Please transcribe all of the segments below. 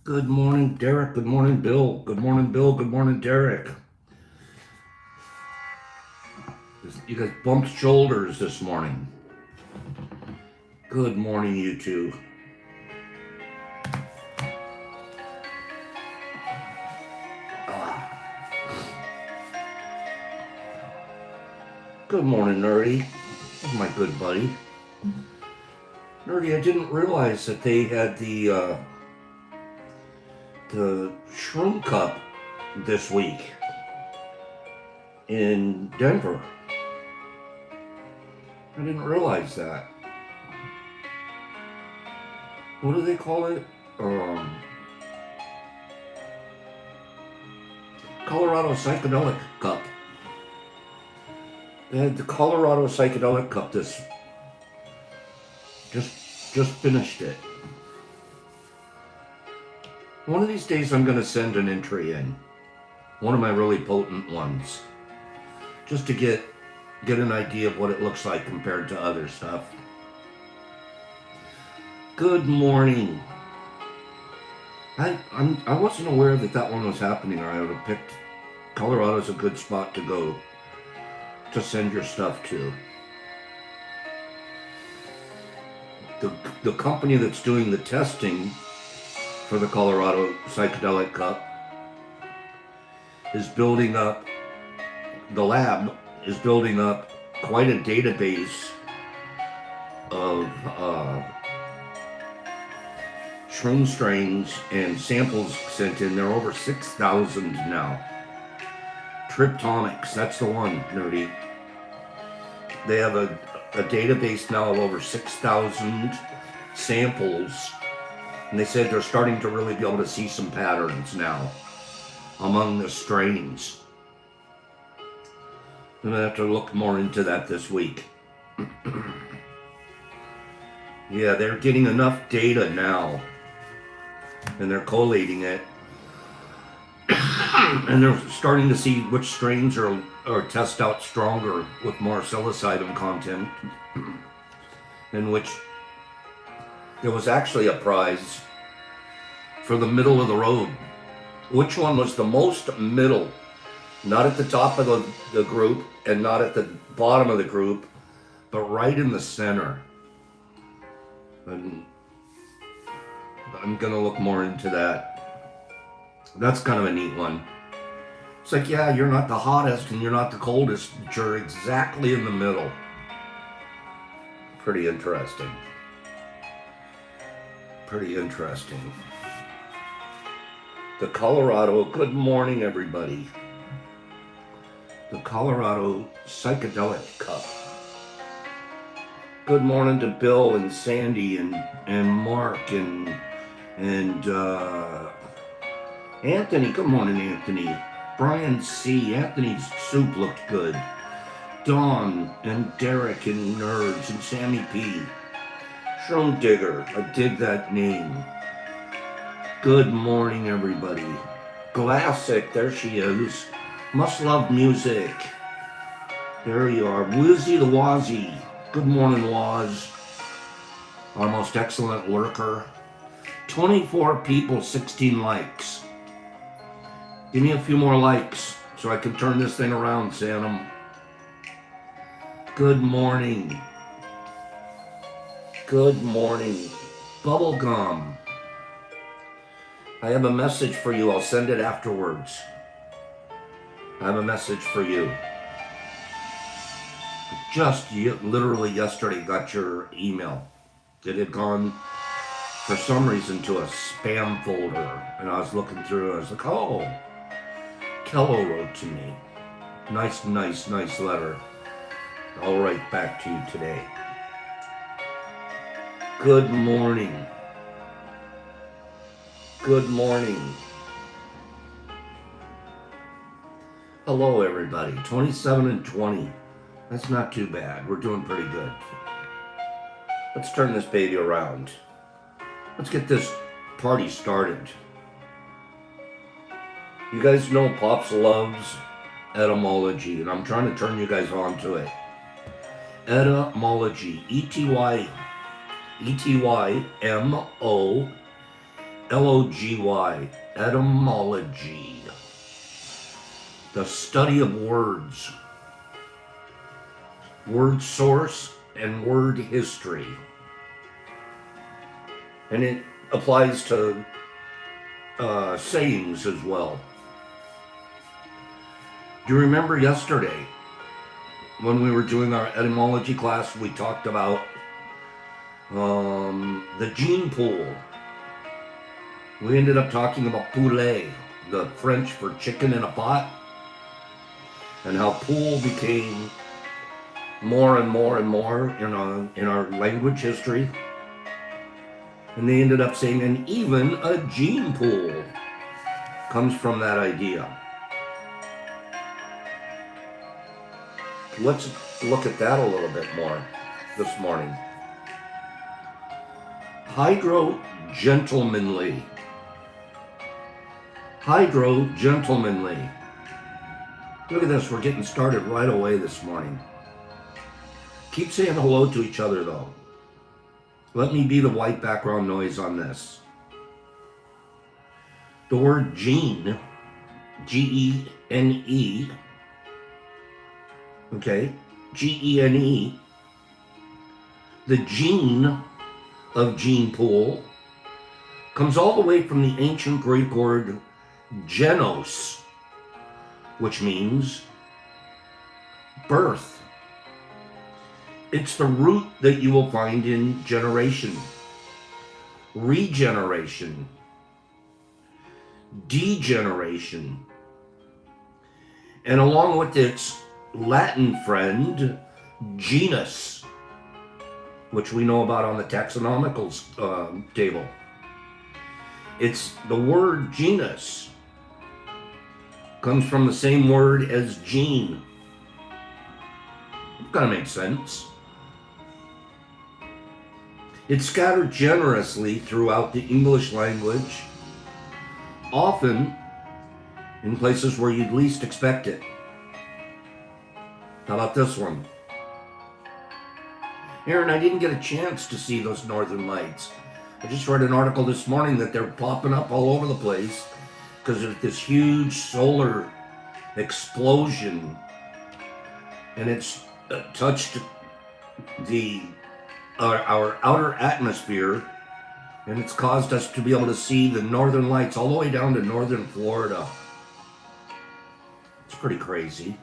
Good morning, Derek. Good morning, Bill. Good morning, Bill. Good morning, Derek. You guys bumped shoulders this morning. Good morning, you two. Ah, good morning, Nerdy. My good buddy. Nerdy, I didn't realize that they had the Shroom Cup this week in Denver. I didn't realize that. What do they call it? Colorado Psychedelic Cup. They had the Colorado Psychedelic Cup this. Just finished it. One of these days I'm going to send an entry in. One of my really potent ones. Just to get an idea of what it looks like compared to other stuff. Good morning. I wasn't aware that one was happening, or I would have picked Colorado's a good spot to go to send your stuff to. The company that's doing the testing for the Colorado Psychedelic Cup is building up, the lab is building up quite a database of shroom strains and samples sent in. There are over 6,000 now. Triptonics, that's the one, Nerdy. They have a database now of over 6,000 samples, and they said they're starting to really be able to see some patterns now among the strains. I'm going to have to look more into that this week. Yeah, they're getting enough data now, and they're collating it, and they're starting to see which strains are test out stronger with more psilocybin content, in which there was actually a prize for the middle of the road. Which one was the most middle? Not at the top of the group and not at the bottom of the group, but right in the center. And I'm going to look more into that. That's kind of a neat one. It's like, yeah, you're not the hottest and you're not the coldest, but you're exactly in the middle. Pretty interesting. Pretty interesting. The Colorado, good morning, everybody. The Colorado Psychedelic Cup. Good morning to Bill and Sandy and Mark and Anthony. Good morning, Anthony. Brian C. Anthony's soup looked good. Dawn and Derek and Nerds and Sammy P. Shroom Digger. I dig that name. Good morning, everybody. Classic. There she is. Must love music. There you are. Wizzy the Wazzy. Good morning, Waz. Our most excellent lurker. 24 people, 16 likes. Give me a few more likes so I can turn this thing around, Sanum. Good morning. Good morning. Bubblegum. I have a message for you. I'll send it afterwards. I have a message for you. Just literally yesterday got your email. It had gone for some reason to a spam folder, and I was looking through and I was like, oh, Kello wrote to me. Nice letter. I'll write back to you today. Good morning. Good morning. Hello, everybody. 27 and 20. That's not too bad. We're doing pretty good. Let's turn this baby around. Let's get this party started. You guys know Pops loves etymology, and I'm trying to turn you guys on to it. Etymology. E-T-Y-M-O Logy, etymology, the study of words, word source, and word history. And it applies to sayings as well. Do you remember yesterday when we were doing our etymology class, we talked about the gene pool. We ended up talking about poulet, the French for chicken in a pot, and how pool became more and more and more in our language history. And they ended up saying, and even a gene pool comes from that idea. Let's look at that a little bit more this morning. Hydro-gentlemanly. Hydro-gentlemanly. Look at this, we're getting started right away this morning. Keep saying hello to each other though. Let me be the white background noise on this. The word gene, G-E-N-E, okay, G-E-N-E, the gene of gene pool comes all the way from the ancient Greek word genos, which means birth. It's the root that you will find in generation, regeneration, degeneration, and along with its Latin friend, genus, which we know about on the taxonomical table. It's the word genus comes from the same word as gene. It kind of makes sense. It's scattered generously throughout the English language, often in places where you'd least expect it. How about this one? Aaron, I didn't get a chance to see those northern lights. I just read an article this morning that they're popping up all over the place because of this huge solar explosion, and it's touched our outer atmosphere, and it's caused us to be able to see the northern lights all the way down to northern Florida. It's pretty crazy.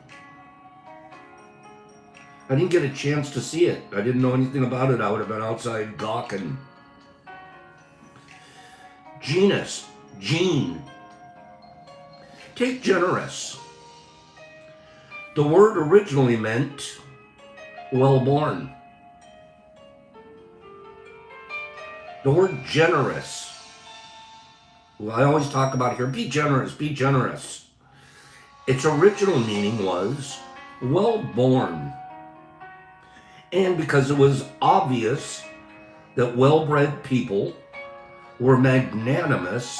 I didn't get a chance to see it. I didn't know anything about it. I would have been outside gawking. Genus, gene. Take generous. The word originally meant well-born. The word generous. Well, I always talk about here, be generous, be generous. Its original meaning was well-born. And because it was obvious that well-bred people were magnanimous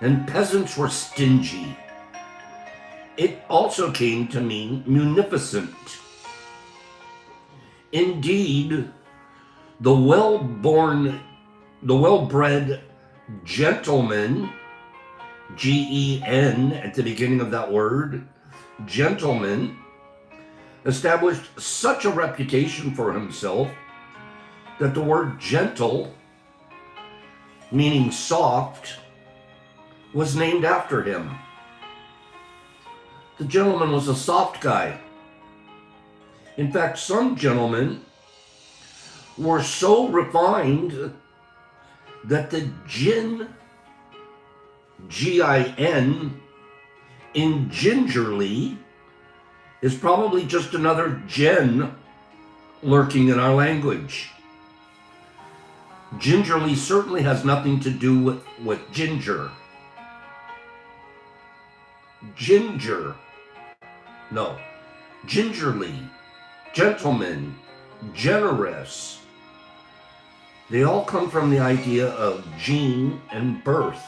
and peasants were stingy, it also came to mean munificent. Indeed, the well-bred gentleman, G-E-N at the beginning of that word, gentleman, established such a reputation for himself that the word gentle, meaning soft, was named after him. The gentleman was a soft guy. In fact, some gentlemen were so refined that the gin, G-I-N, in gingerly is probably just another gen lurking in our language. Gingerly certainly has nothing to do with ginger. Ginger. No. Gingerly. Gentleman. Generous. They all come from the idea of gene and birth.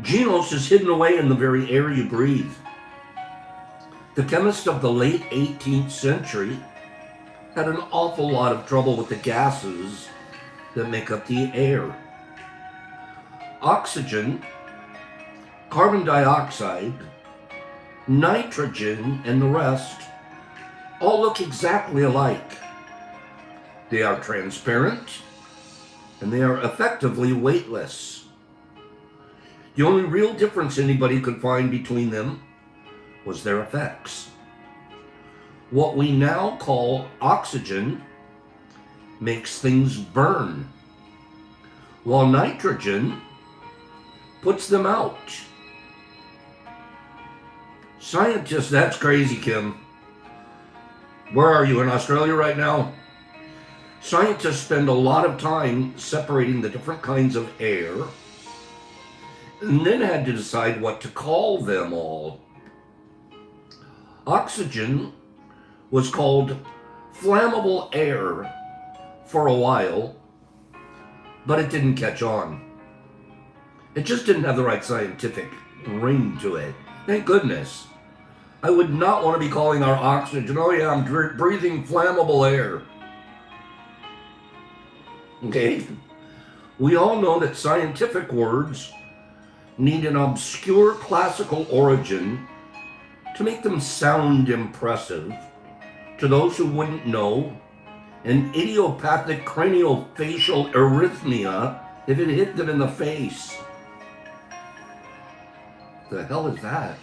Genos is hidden away in the very air you breathe. The chemist of the late 18th century had an awful lot of trouble with the gases that make up the air. Oxygen, carbon dioxide, nitrogen, and the rest all look exactly alike. They are transparent, and they are effectively weightless. The only real difference anybody could find between them was their effects. What we now call oxygen makes things burn, while nitrogen puts them out. Scientists, that's crazy, Kim. Where are you, in Australia right now? Scientists spend a lot of time separating the different kinds of air and then had to decide what to call them all. Oxygen was called flammable air for a while, but it didn't catch on. It just didn't have the right scientific ring to it. Thank goodness. I would not want to be calling our oxygen, oh yeah, I'm breathing flammable air. Okay? We all know that scientific words need an obscure classical origin to make them sound impressive. To those who wouldn't know, an idiopathic craniofacial arrhythmia if it hit them in the face. The hell is that?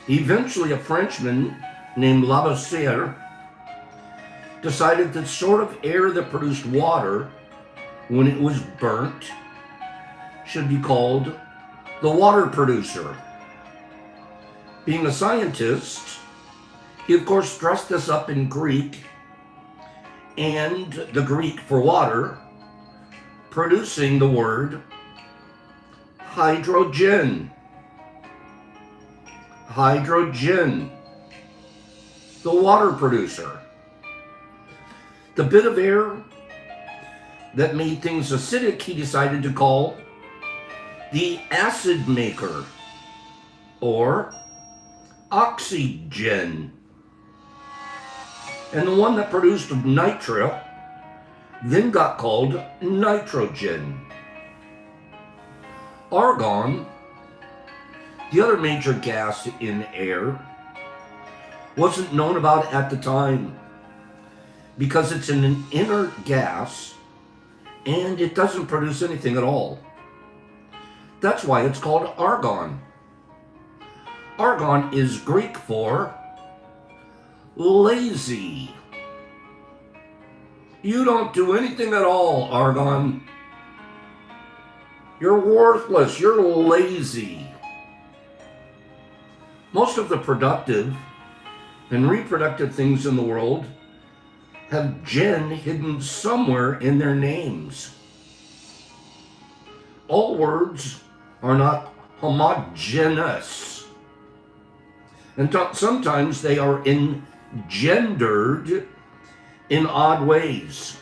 Eventually, a Frenchman named Lavoisier decided that sort of air that produced water when it was burnt should be called the water producer. Being a scientist, he of course dressed this up in Greek, and the Greek for water, producing the word hydrogen. Hydrogen, the water producer. The bit of air that made things acidic, he decided to call the acid maker, or oxygen. And the one that produced nitro then got called nitrogen. Argon, the other major gas in air, wasn't known about at the time because it's an inert gas and it doesn't produce anything at all. That's why it's called argon. Argon is Greek for lazy. You don't do anything at all, argon. You're worthless. You're lazy. Most of the productive and reproductive things in the world have gen hidden somewhere in their names. All words are not homogeneous, and sometimes they are engendered in odd ways.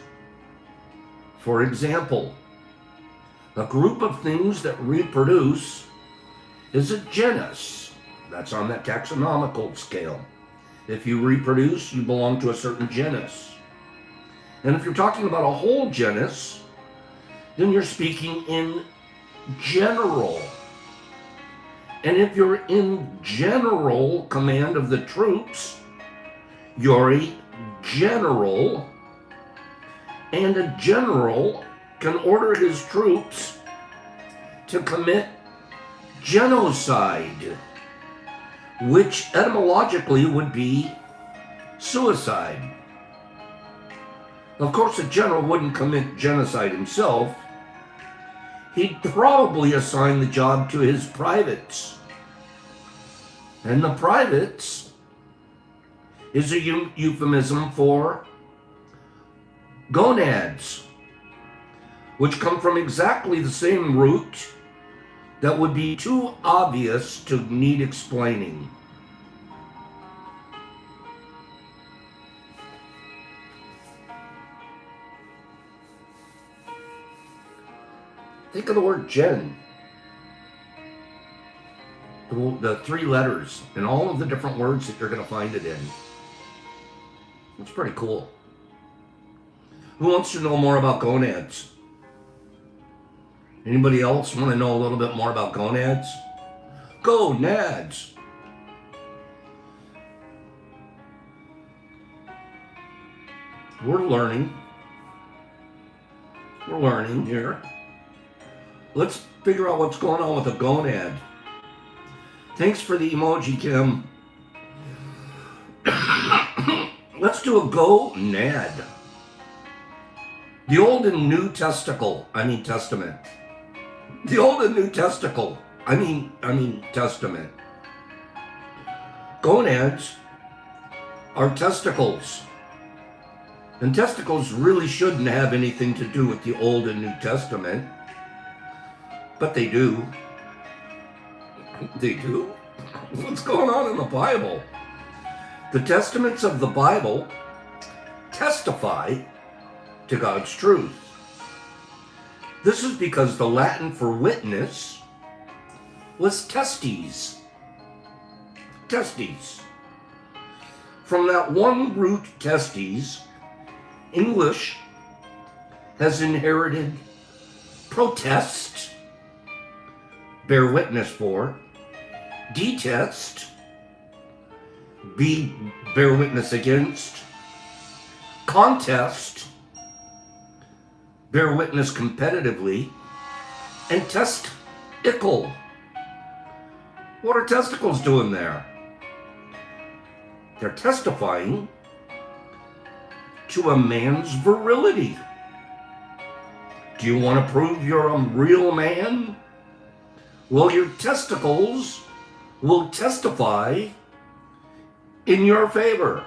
For example, a group of things that reproduce is a genus. That's on that taxonomical scale. If you reproduce, you belong to a certain genus. And if you're talking about a whole genus, then you're speaking in general. And if you're in general command of the troops, you're a general. And a general can order his troops to commit genocide, which etymologically would be suicide. Of course, a general wouldn't commit genocide himself. He'd probably assign the job to his privates. And the privates is a euphemism for gonads, which come from exactly the same root that would be too obvious to need explaining. Think of the word gen. The three letters and all of the different words that you're going to find it in. It's pretty cool. Who wants to know more about gonads? Anybody else want to know a little bit more about gonads? Gonads. We're learning. We're learning here. Let's figure out what's going on with a gonad. Thanks for the emoji, Kim. Let's do a gonad. The Old and New Testament. The Old and New Testament. Testament. Gonads are testicles. And testicles really shouldn't have anything to do with the Old and New Testament. But they do. They do? What's going on in the Bible? The testaments of the Bible testify to God's truth. This is because the Latin for witness was testes. Testes. From that one root testes, English has inherited protest, bear witness for, detest, bear witness against, contest, bear witness competitively, and testicle. What are testicles doing there? They're testifying to a man's virility. Do you want to prove you're a real man? Well, your testicles will testify in your favor.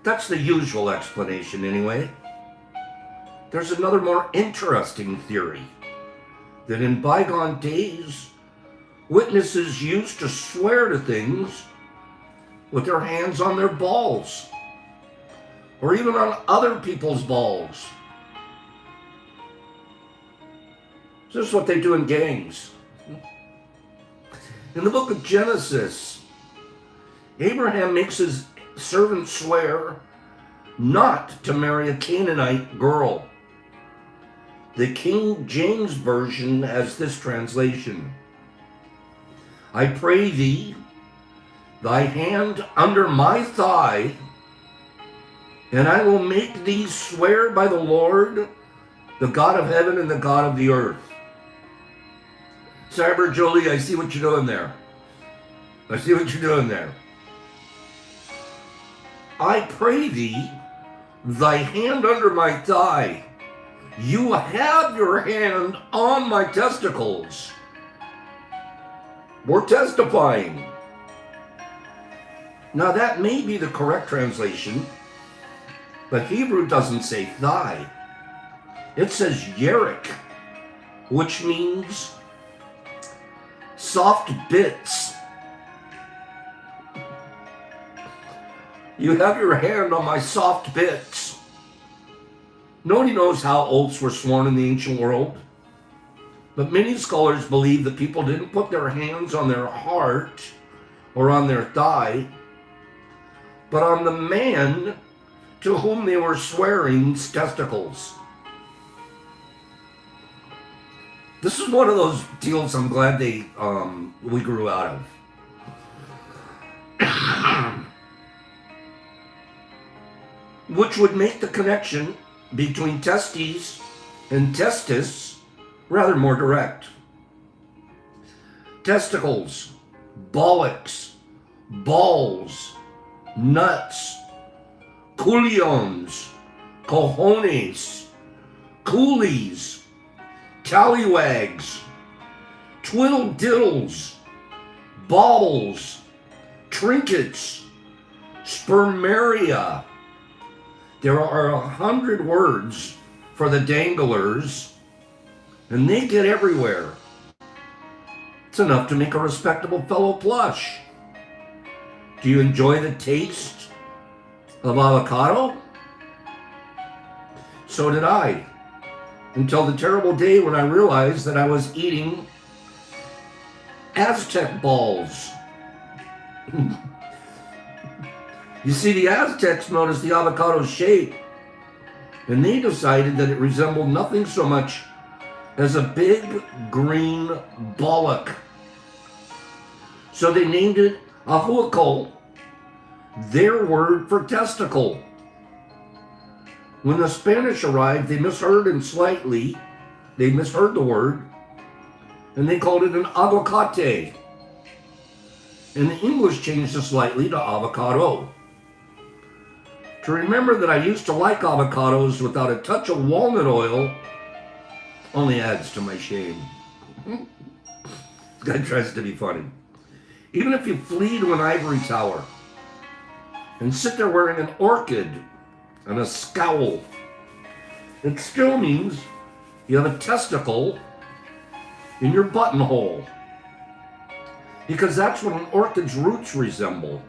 That's the usual explanation anyway. There's another more interesting theory, that in bygone days, witnesses used to swear to things with their hands on their balls, or even on other people's balls. This is what they do in gangs. In the book of Genesis, Abraham makes his servant swear not to marry a Canaanite girl. The King James Version has this translation: I pray thee, thy hand under my thigh, and I will make thee swear by the Lord, the God of heaven and the God of the earth. Cyber Jolie, I see what you're doing there. I pray thee, thy hand under my thigh. You have your hand on my testicles. We're testifying. Now that may be the correct translation, but Hebrew doesn't say thigh. It says yerek, which means soft bits. You have your hand on my soft bits. Nobody knows how oaths were sworn in the ancient world, but many scholars believe that people didn't put their hands on their heart or on their thigh, but on the man to whom they were swearing's testicles. This is one of those deals I'm glad we grew out of. Which would make the connection between testes and testis rather more direct. Testicles, bollocks, balls, nuts, coolions, cojones, coolies, tallywags, twiddle-diddles, baubles, trinkets, spermaria. There are 100 words for the danglers, and they get everywhere. It's enough to make a respectable fellow blush. Do you enjoy the taste of avocado? So did I, until the terrible day when I realized that I was eating Aztec balls. You see, the Aztecs noticed the avocado's shape And they decided that it resembled nothing so much as a big green bollock. So they named it ahuakol, their word for testicle. When the Spanish arrived, they misheard the word, and they called it an aguacate. And the English changed it slightly to avocado. To remember that I used to like avocados without a touch of walnut oil only adds to my shame. This guy tries to be funny. Even if you flee to an ivory tower and sit there wearing an orchid and a scowl, it still means you have a testicle in your buttonhole. Because that's what an orchid's roots resemble.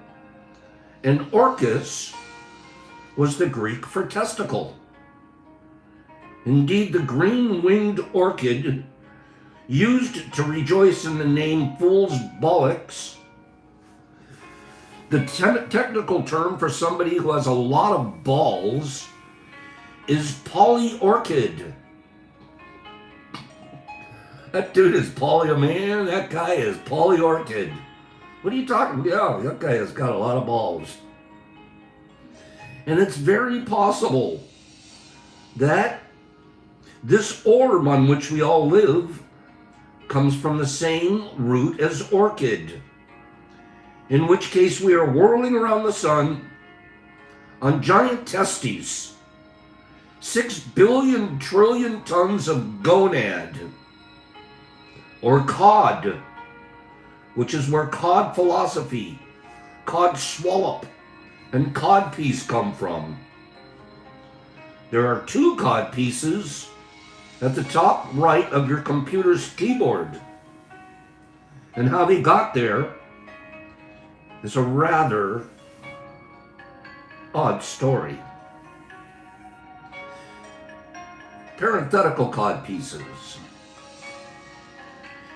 And orchis was the Greek for testicle. Indeed, the green-winged orchid used to rejoice in the name fool's bollocks. The technical term for somebody who has a lot of balls is polyorchid. That dude is man. That guy is polyorchid. What are you talking about? Yeah, that guy has got a lot of balls. And it's very possible that this orb on which we all live comes from the same root as orchid, in which case we are whirling around the sun on giant testes, 6 billion trillion tons of gonad, or cod, which is where cod philosophy, cod swallop, and cod piece come from. There are 2 cod pieces at the top right of your computer's keyboard. And how they got there is a rather odd story. Parenthetical cod pieces.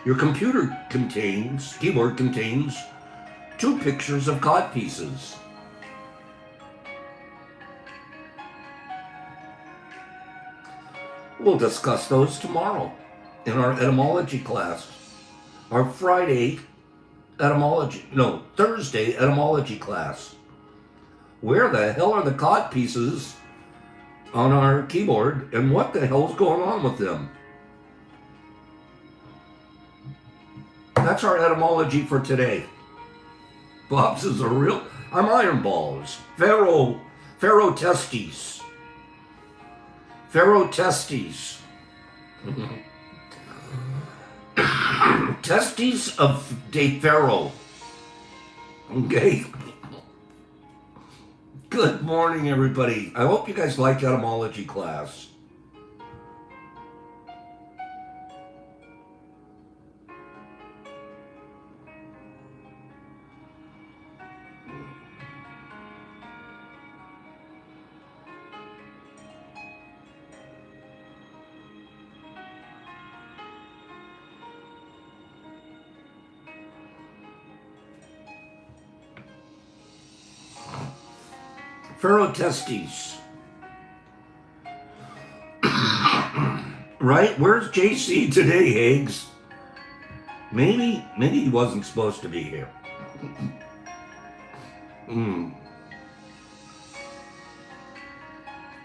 Your keyboard contains 2 pictures of cod pieces. We'll discuss those tomorrow in our etymology class. Our Thursday etymology class. Where the hell are the cod pieces on our keyboard, and what the hell's going on with them? That's our etymology for today. Bob's is I'm iron balls. Pharaoh testes. Pharaoh testes. Testes of de Pharaoh. Okay. Good morning, everybody. I hope you guys liked etymology class. Pharaoh testes. Right? Where's JC today, Higgs? Maybe he wasn't supposed to be here.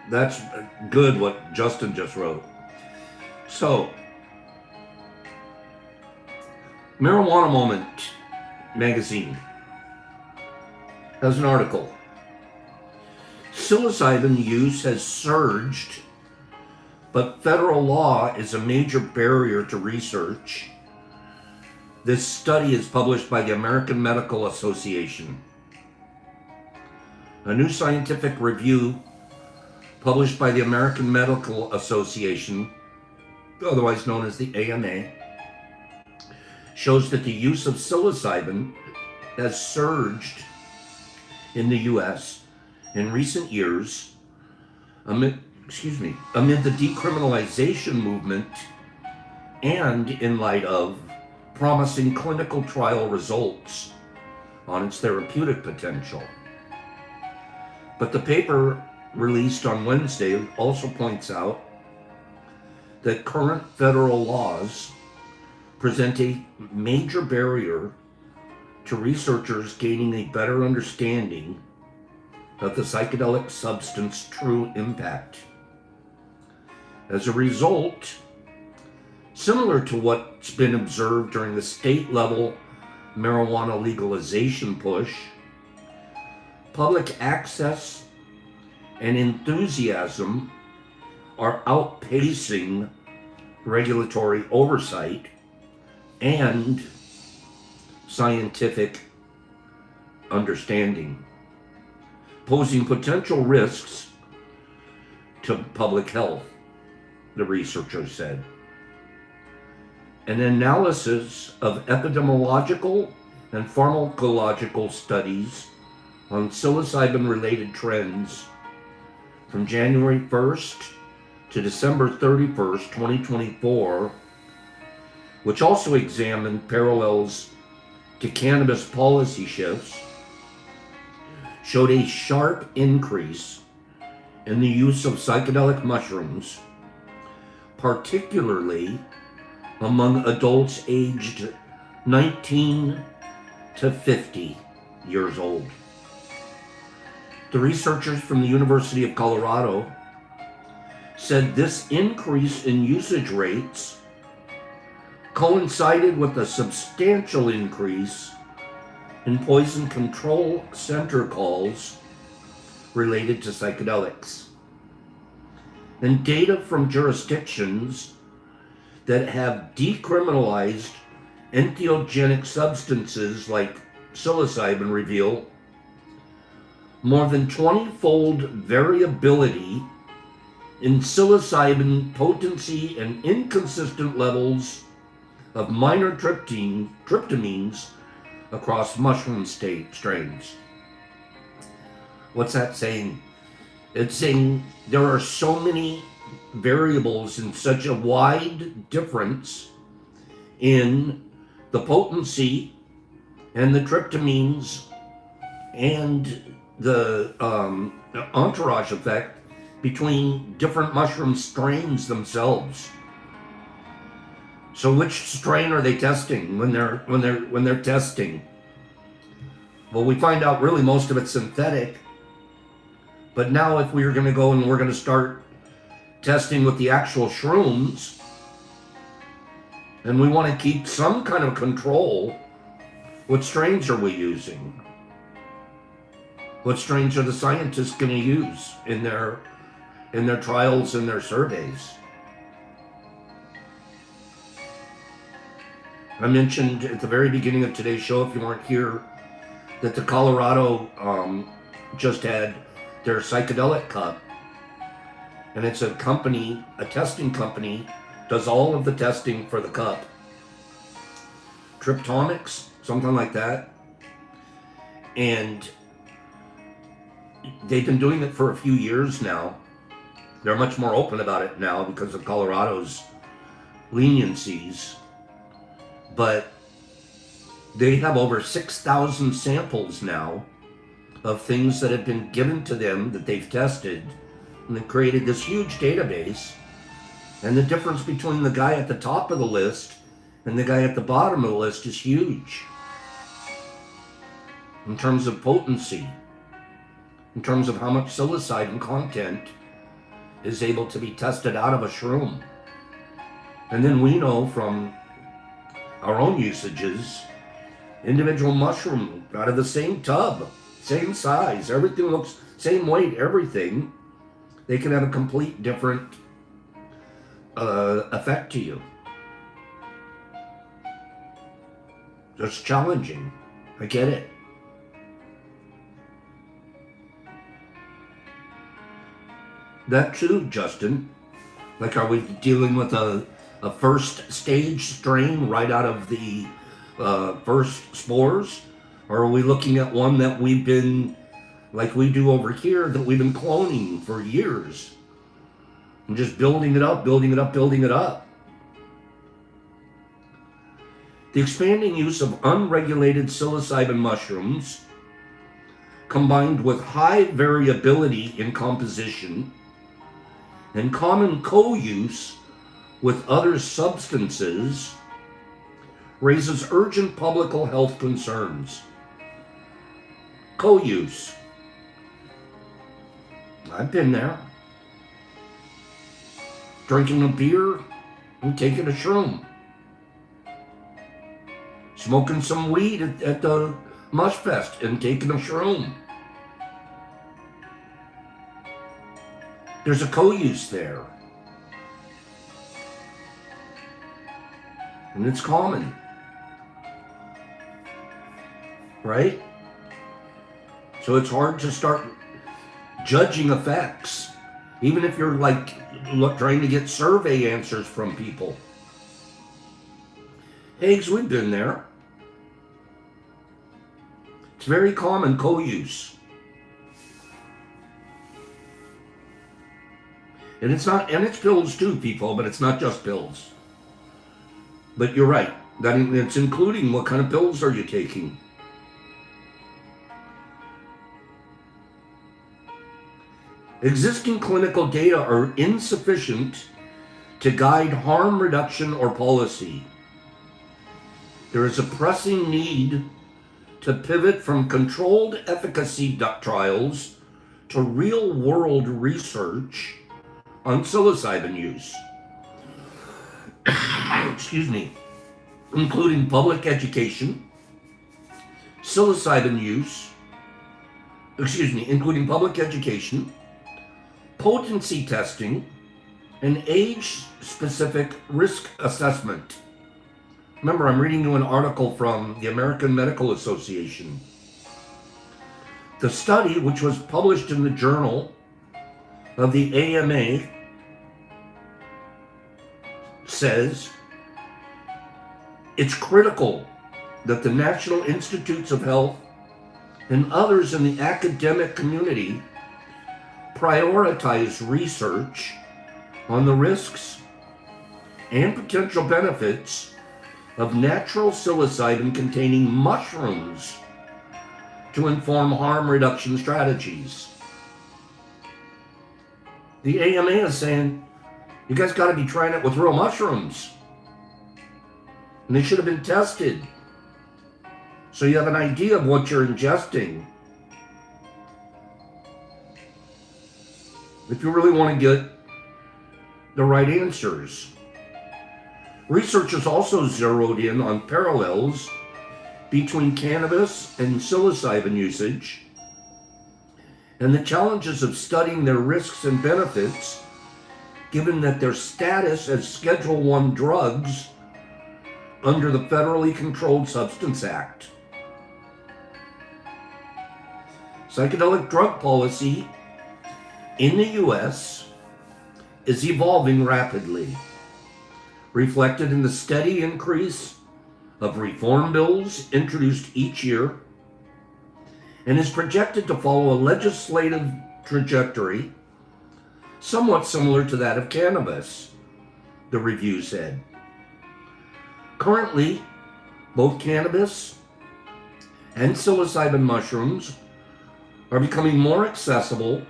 That's good what Justin just wrote. So, Marijuana Moment magazine has an article. Psilocybin use has surged, but federal law is a major barrier to research. This study is published by the American Medical Association. A new scientific review published by the American Medical Association, otherwise known as the AMA, shows that the use of psilocybin has surged in the U.S. in recent years amid the decriminalization movement and in light of promising clinical trial results on its therapeutic potential. But the paper released on Wednesday also points out that current federal laws present a major barrier to researchers gaining a better understanding of the psychedelic substance's true impact. As a result, similar to what's been observed during the state-level marijuana legalization push, public access and enthusiasm are outpacing regulatory oversight and scientific understanding, posing potential risks to public health, the researchers said. An analysis of epidemiological and pharmacological studies on psilocybin-related trends from January 1st to December 31st, 2024, which also examined parallels to cannabis policy shifts, showed a sharp increase in the use of psychedelic mushrooms, particularly among adults aged 19 to 50 years old. The researchers from the University of Colorado said this increase in usage rates coincided with a substantial increase in poison control center calls related to psychedelics. And data from jurisdictions that have decriminalized entheogenic substances like psilocybin reveal more than 20-fold variability in psilocybin potency and inconsistent levels of minor tryptamines across mushroom strains. What's that saying? It's saying there are so many variables and such a wide difference in the potency and the tryptamines and the entourage effect between different mushroom strains themselves. So which strain are they testing when they're testing? Well, we find out really most of it's synthetic. But now if we're going to go and we're going to start testing with the actual shrooms, and we want to keep some kind of control, what strains are we using? What strains are the scientists going to use in their trials and their surveys? I mentioned at the very beginning of today's show, if you weren't here, that the Colorado just had their psychedelic cup, and it's a company, a testing company, does all of the testing for the cup. Triptonics, something like that. And they've been doing it for a few years now. They're much more open about it now because of Colorado's leniencies. But they have over 6,000 samples now of things that have been given to them that they've tested, and they've created this huge database. And the difference between the guy at the top of the list and the guy at the bottom of the list is huge in terms of potency, in terms of how much psilocybin content is able to be tested out of a shroom. And then we know from our own usages, individual mushroom out of the same tub, same size, everything looks same weight, everything, they can have a complete different effect to you. It's challenging. I get it. That too, Justin. Like, are we dealing with a first stage strain right out of the first spores? Or are we looking at one that we've been, like we do over here, that we've been cloning for years? And just building it up, building it up, building it up. The expanding use of unregulated psilocybin mushrooms combined with high variability in composition and common co-use with other substances, raises urgent public health concerns. Co-use. I've been there. Drinking a beer and taking a shroom. Smoking some weed at the Mush Fest and taking a shroom. There's a co-use there. And it's common. Right? So it's hard to start judging effects, even if you're trying to get survey answers from people. Eggs, we've been there. It's very common co-use. And it's pills too, people, but it's not just pills. But you're right, it's including what kind of pills are you taking. Existing clinical data are insufficient to guide harm reduction or policy. There is a pressing need to pivot from controlled efficacy trials to real-world research on psilocybin use. Excuse me. Including public education, including public education, potency testing, and age-specific risk assessment. Remember, I'm reading you an article from the American Medical Association. The study, which was published in the Journal of the AMA, says it's critical that the National Institutes of Health and others in the academic community prioritize research on the risks and potential benefits of natural psilocybin-containing mushrooms to inform harm reduction strategies. The AMA is saying, you guys got to be trying it with real mushrooms. And they should have been tested, so you have an idea of what you're ingesting. If you really want to get the right answers. Researchers also zeroed in on parallels between cannabis and psilocybin usage and the challenges of studying their risks and benefits given that their status as Schedule I drugs under the Federally Controlled Substance Act. Psychedelic drug policy in the U.S. is evolving rapidly, reflected in the steady increase of reform bills introduced each year, and is projected to follow a legislative trajectory somewhat similar to that of cannabis, the review said. Currently, both cannabis and psilocybin mushrooms are becoming more accessible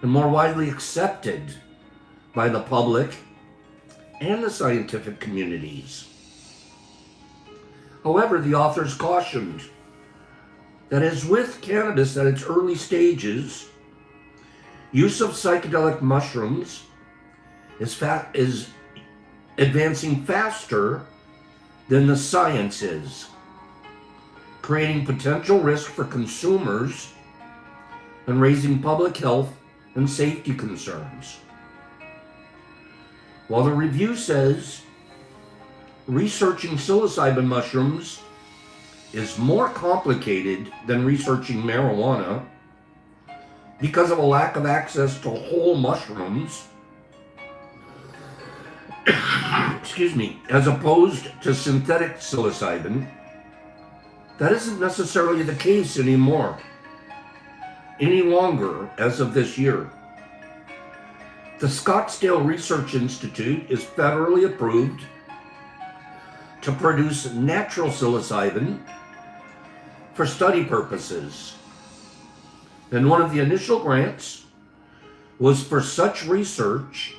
and more widely accepted by the public and the scientific communities. However, the authors cautioned that as with cannabis at its early stages, use of psychedelic mushrooms is advancing faster than the science is, creating potential risk for consumers and raising public health and safety concerns. While the review says researching psilocybin mushrooms is more complicated than researching marijuana because of a lack of access to whole mushrooms, excuse me, as opposed to synthetic psilocybin, that isn't necessarily the case any longer as of this year. The Scottsdale Research Institute is federally approved to produce natural psilocybin for study purposes, And one of the initial grants was for such research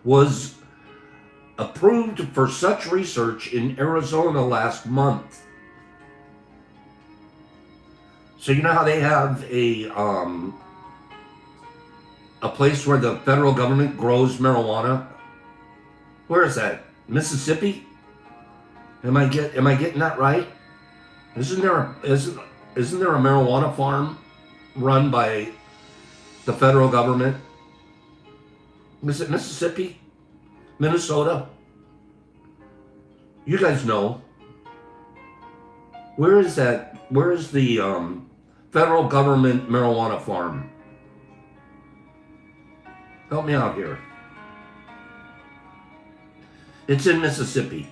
was approved for such research in Arizona last month. So you know how they have a place where the federal government grows marijuana? Where is that? Mississippi? Am I getting that right? Isn't there a marijuana farm run by the federal government? Is it Mississippi? Minnesota? You guys know. Where is that? Where is the federal government marijuana farm? Help me out here. It's in Mississippi.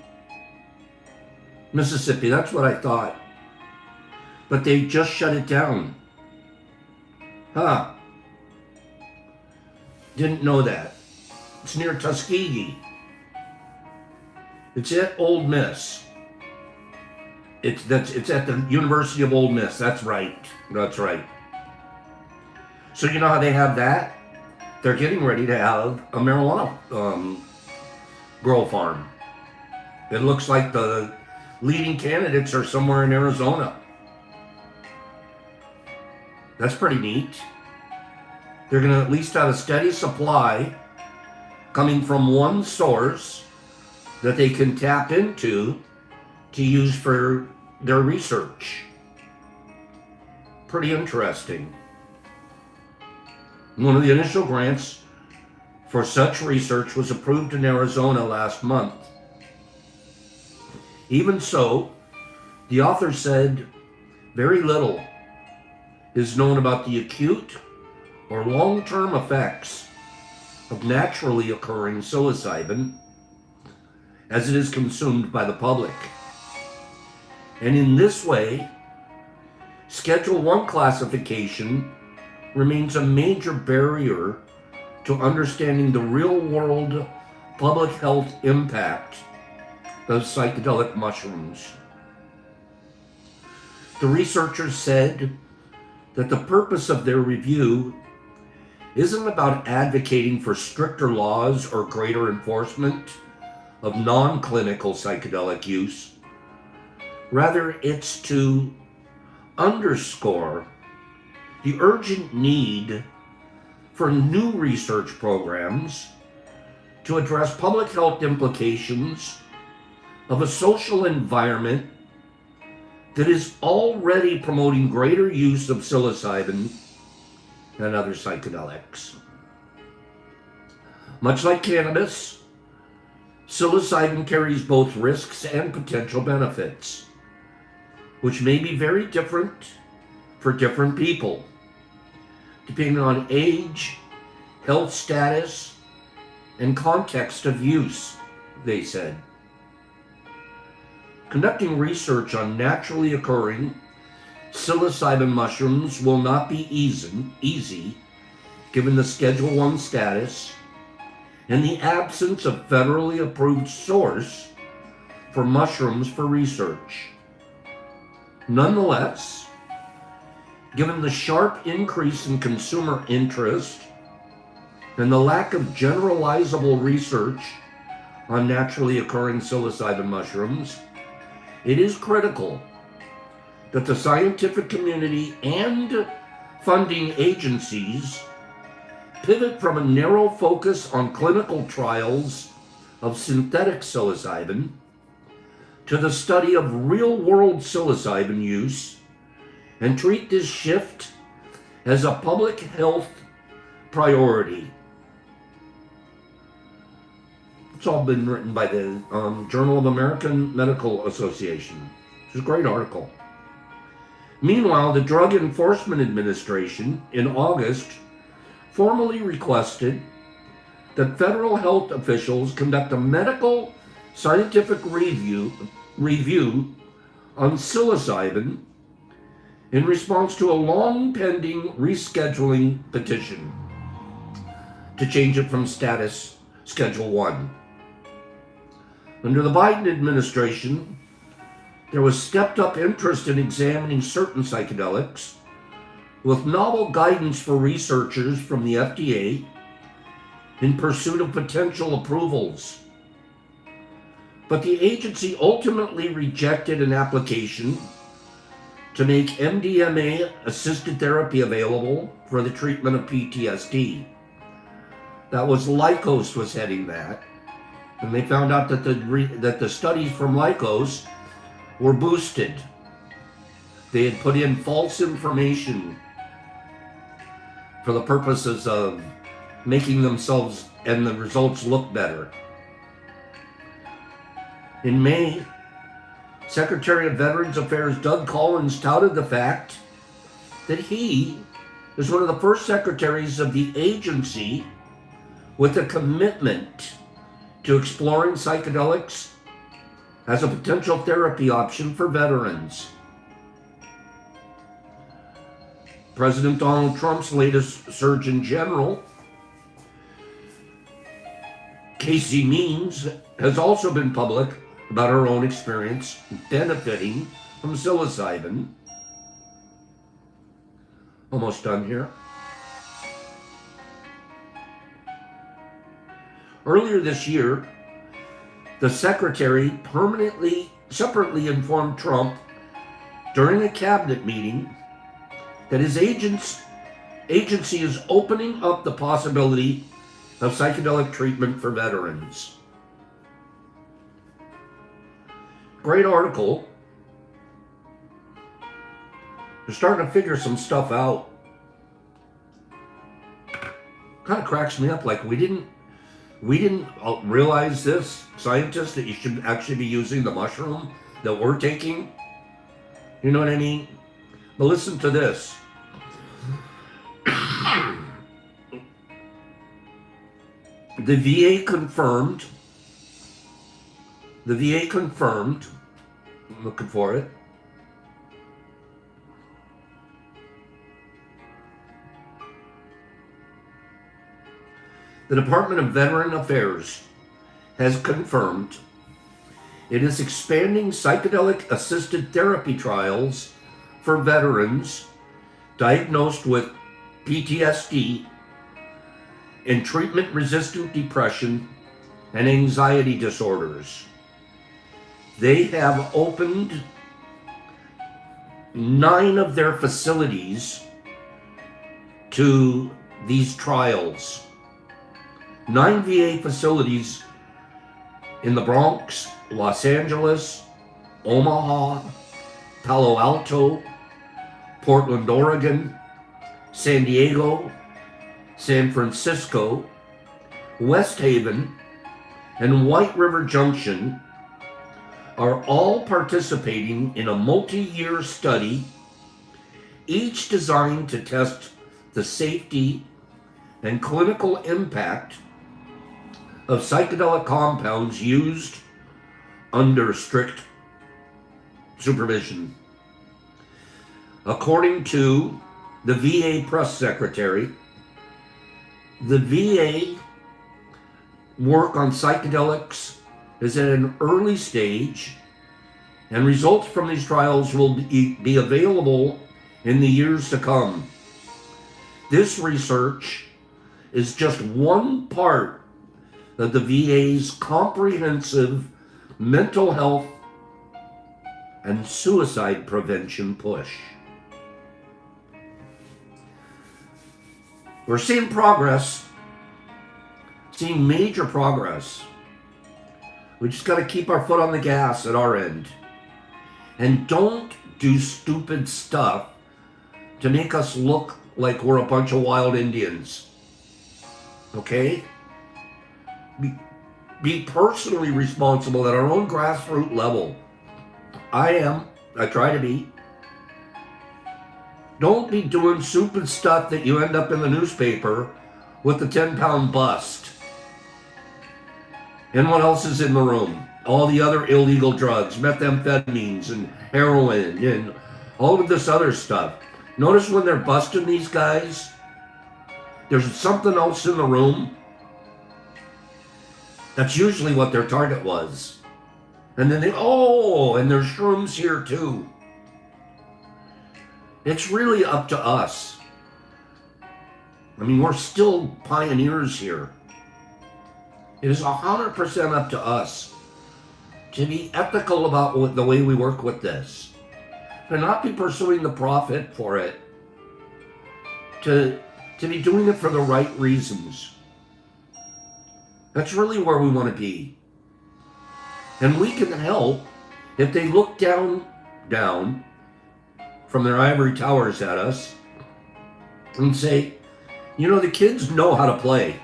Mississippi, that's what I thought. But they just shut it down. Huh. Didn't know that. It's near Tuskegee. It's at Ole Miss. It's at the University of Ole Miss. That's right. That's right. So you know how they have that? They're getting ready to have a marijuana grow farm. It looks like the leading candidates are somewhere in Arizona. That's pretty neat. They're going to at least have a steady supply coming from one source that they can tap into to use for their research. Pretty interesting. One of the initial grants for such research was approved in Arizona last month. Even so, the author said very little is known about the acute or long-term effects of naturally occurring psilocybin as it is consumed by the public. And in this way, Schedule 1 classification remains a major barrier to understanding the real-world public health impact of psychedelic mushrooms. The researchers said that the purpose of their review isn't about advocating for stricter laws or greater enforcement of non-clinical psychedelic use. Rather, it's to underscore the urgent need for new research programs to address public health implications of a social environment that is already promoting greater use of psilocybin and other psychedelics. Much like cannabis, psilocybin carries both risks and potential benefits, which may be very different for different people, depending on age, health status, and context of use, they said. Conducting research on naturally occurring psilocybin mushrooms will not be easy given the Schedule 1 status and the absence of federally approved source for mushrooms for research. Nonetheless, given the sharp increase in consumer interest and the lack of generalizable research on naturally occurring psilocybin mushrooms, it is critical that the scientific community and funding agencies pivot from a narrow focus on clinical trials of synthetic psilocybin to the study of real-world psilocybin use and treat this shift as a public health priority. It's all been written by the Journal of American Medical Association. It's a great article. Meanwhile, the Drug Enforcement Administration in August formally requested that federal health officials conduct a medical scientific review on psilocybin in response to a long-pending rescheduling petition to change it from status Schedule 1. Under the Biden administration, there was stepped-up interest in examining certain psychedelics with novel guidance for researchers from the FDA in pursuit of potential approvals. But the agency ultimately rejected an application to make MDMA-assisted therapy available for the treatment of PTSD. That was Lykos was heading that, and they found out that the studies from Lykos were boosted. They had put in false information for the purposes of making themselves and the results look better. In May, Secretary of Veterans Affairs Doug Collins touted the fact that he is one of the first secretaries of the agency with a commitment to exploring psychedelics as a potential therapy option for veterans. President Donald Trump's latest Surgeon General, Casey Means, has also been public about her own experience benefiting from psilocybin. Almost done here. Earlier this year, the secretary separately informed Trump during a cabinet meeting that his agency is opening up the possibility of psychedelic treatment for veterans. Great article. They're starting to figure some stuff out. Kind of cracks me up, like we didn't realize this, scientists, that you should actually be using the mushroom that we're taking. You know what I mean? But listen to this. The VA confirmed, I'm looking for it. The Department of Veteran Affairs has confirmed it is expanding psychedelic-assisted therapy trials for veterans diagnosed with PTSD and treatment-resistant depression and anxiety disorders. They have opened 9 of their facilities to these trials. 9 VA facilities in the Bronx, Los Angeles, Omaha, Palo Alto, Portland, Oregon, San Diego, San Francisco, West Haven, and White River Junction are all participating in a multi-year study, each designed to test the safety and clinical impact of psychedelic compounds used under strict supervision. According to the VA press secretary, the VA work on psychedelics is at an early stage, and results from these trials will be available in the years to come. This research is just one part of the VA's comprehensive mental health and suicide prevention push. We're seeing progress, seeing major progress. We just got to keep our foot on the gas at our end. And don't do stupid stuff to make us look like we're a bunch of wild Indians. Okay? Be personally responsible at our own grassroots level. I am. I try to be. Don't be doing stupid stuff that you end up in the newspaper with the 10-pound bust. And what else is in the room? All the other illegal drugs, methamphetamines and heroin and all of this other stuff. Notice when they're busting these guys, there's something else in the room. That's usually what their target was. And then and there's shrooms here too. It's really up to us. I mean, we're still pioneers here. It is 100% up to us to be ethical about the way we work with this. To not be pursuing the profit for it. To be doing it for the right reasons. That's really where we want to be. And we can help if they look down from their ivory towers at us and say, you know, the kids know how to play.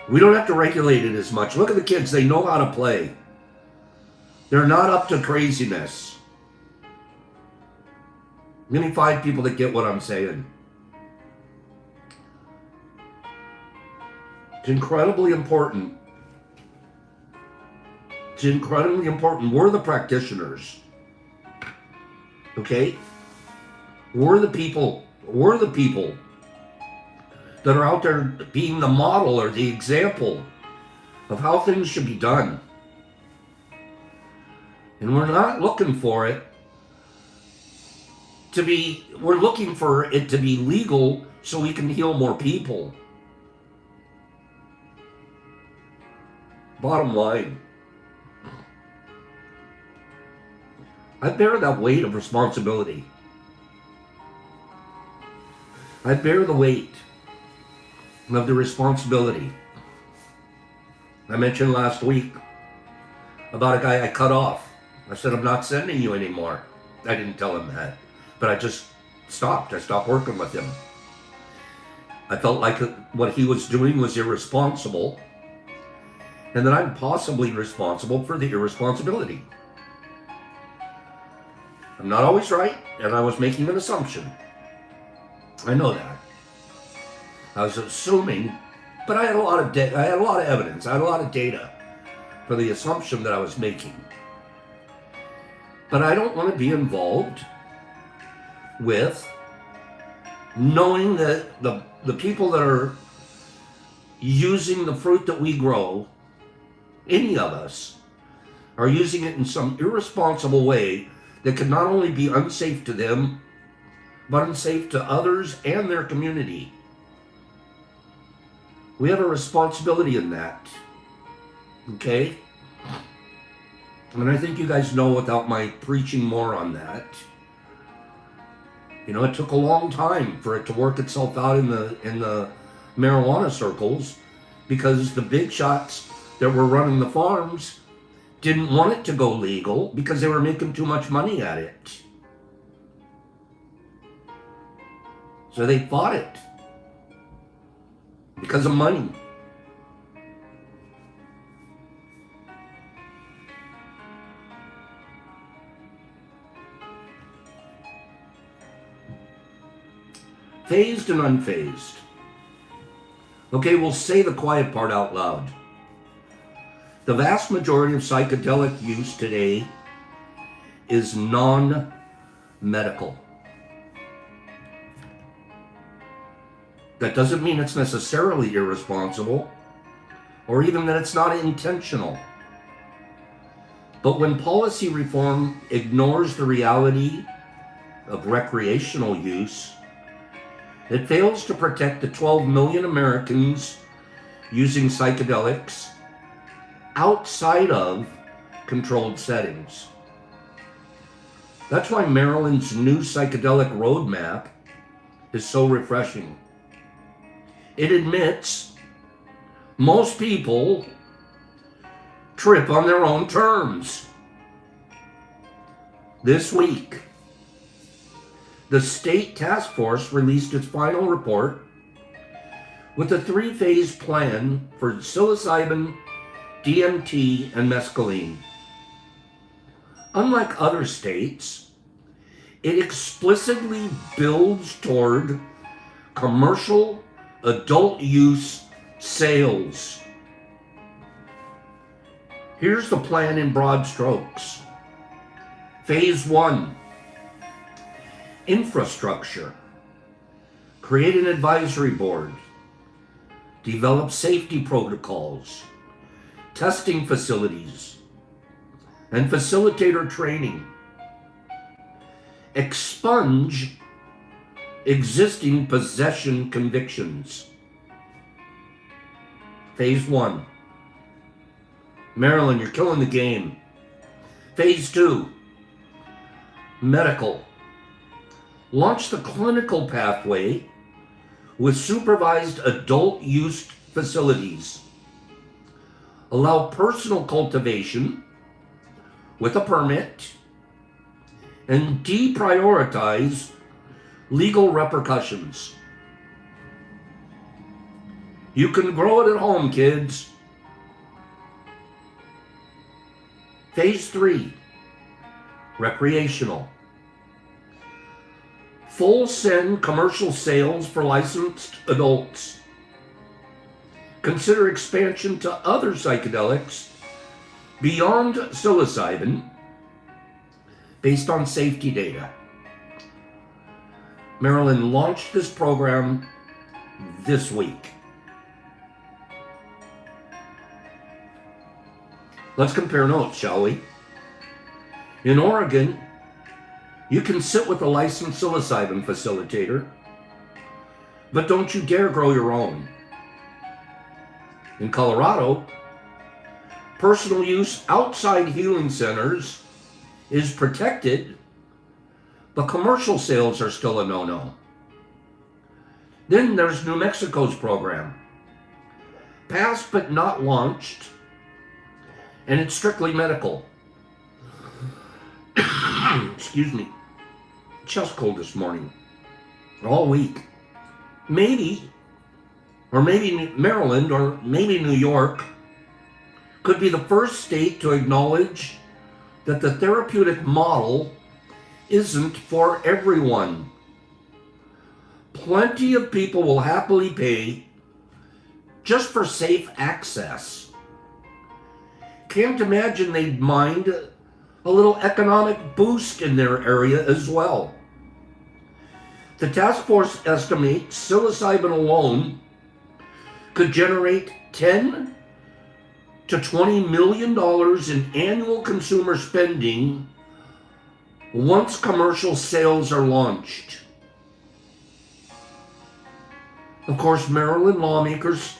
We don't have to regulate it as much. Look at the kids, they know how to play. They're not up to craziness. Give me 5 people that get what I'm saying. It's incredibly important. It's incredibly important. We're the practitioners. Okay? We're the people that are out there being the model or the example of how things should be done. And we're not looking for it to be, we're looking for it to be legal so we can heal more people. Bottom line, I bear that weight of responsibility. I bear the weight of the responsibility. I mentioned last week about a guy I cut off. I said, I'm not sending you anymore. I didn't tell him that, but I just stopped. I stopped working with him. I felt like what he was doing was irresponsible, and that I'm possibly responsible for the irresponsibility. I'm not always right, and I was making an assumption. I know that. I was assuming, but I had a lot of evidence. I had a lot of data for the assumption that I was making. But I don't want to be involved with knowing that the people that are using the fruit that we grow, any of us, are using it in some irresponsible way that could not only be unsafe to them, but unsafe to others and their community. We have a responsibility in that. Okay? And I think you guys know without my preaching more on that. You know, it took a long time for it to work itself out in the marijuana circles, because the big shots that were running the farms didn't want it to go legal because they were making too much money at it. So they fought it because of money. Phased and unfazed. Okay, we'll say the quiet part out loud. The vast majority of psychedelic use today is non-medical. That doesn't mean it's necessarily irresponsible, or even that it's not intentional. But when policy reform ignores the reality of recreational use, it fails to protect the 12 million Americans using psychedelics outside of controlled settings. That's why Maryland's new psychedelic roadmap is so refreshing. It admits most people trip on their own terms. This week, the state task force released its final report with a 3-phase plan for psilocybin, DMT, and mescaline. Unlike other states, it explicitly builds toward commercial adult use sales. Here's the plan in broad strokes. Phase 1, infrastructure. Create an advisory board. Develop safety protocols, testing facilities, and facilitator training. expunge existing possession convictions. Phase 1. Maryland, you're killing the game. Phase 2. Medical. Launch the clinical pathway with supervised adult use facilities. Allow personal cultivation with a permit and deprioritize legal repercussions. You can grow it at home, kids. Phase 3, recreational. Full send commercial sales for licensed adults. Consider expansion to other psychedelics beyond psilocybin based on safety data. Maryland launched this program this week. Let's compare notes, shall we? In Oregon, you can sit with a licensed psilocybin facilitator, but don't you dare grow your own. In Colorado, personal use outside healing centers is protected, but commercial sales are still a no-no. Then there's New Mexico's program. Passed but not launched, and it's strictly medical. Excuse me. Chest cold this morning. All week. Maybe Maryland or maybe New York could be the first state to acknowledge that the therapeutic model isn't for everyone. Plenty of people will happily pay just for safe access. Can't imagine they'd mind a little economic boost in their area as well. The task force estimates psilocybin alone could generate $10 to $20 million in annual consumer spending once commercial sales are launched. Of course, Maryland lawmakers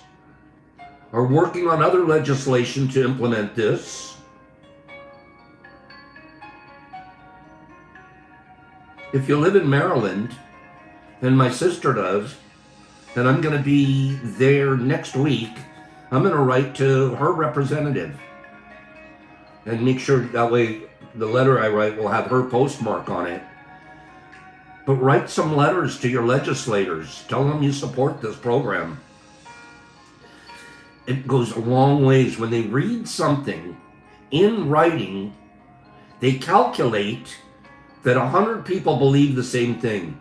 are working on other legislation to implement this. If you live in Maryland, and my sister does, and I'm going to be there next week, I'm going to write to her representative and make sure that way the letter I write will have her postmark on it. But write some letters to your legislators. Tell them you support this program. It goes a long ways. When they read something in writing, they calculate that 100 people believe the same thing.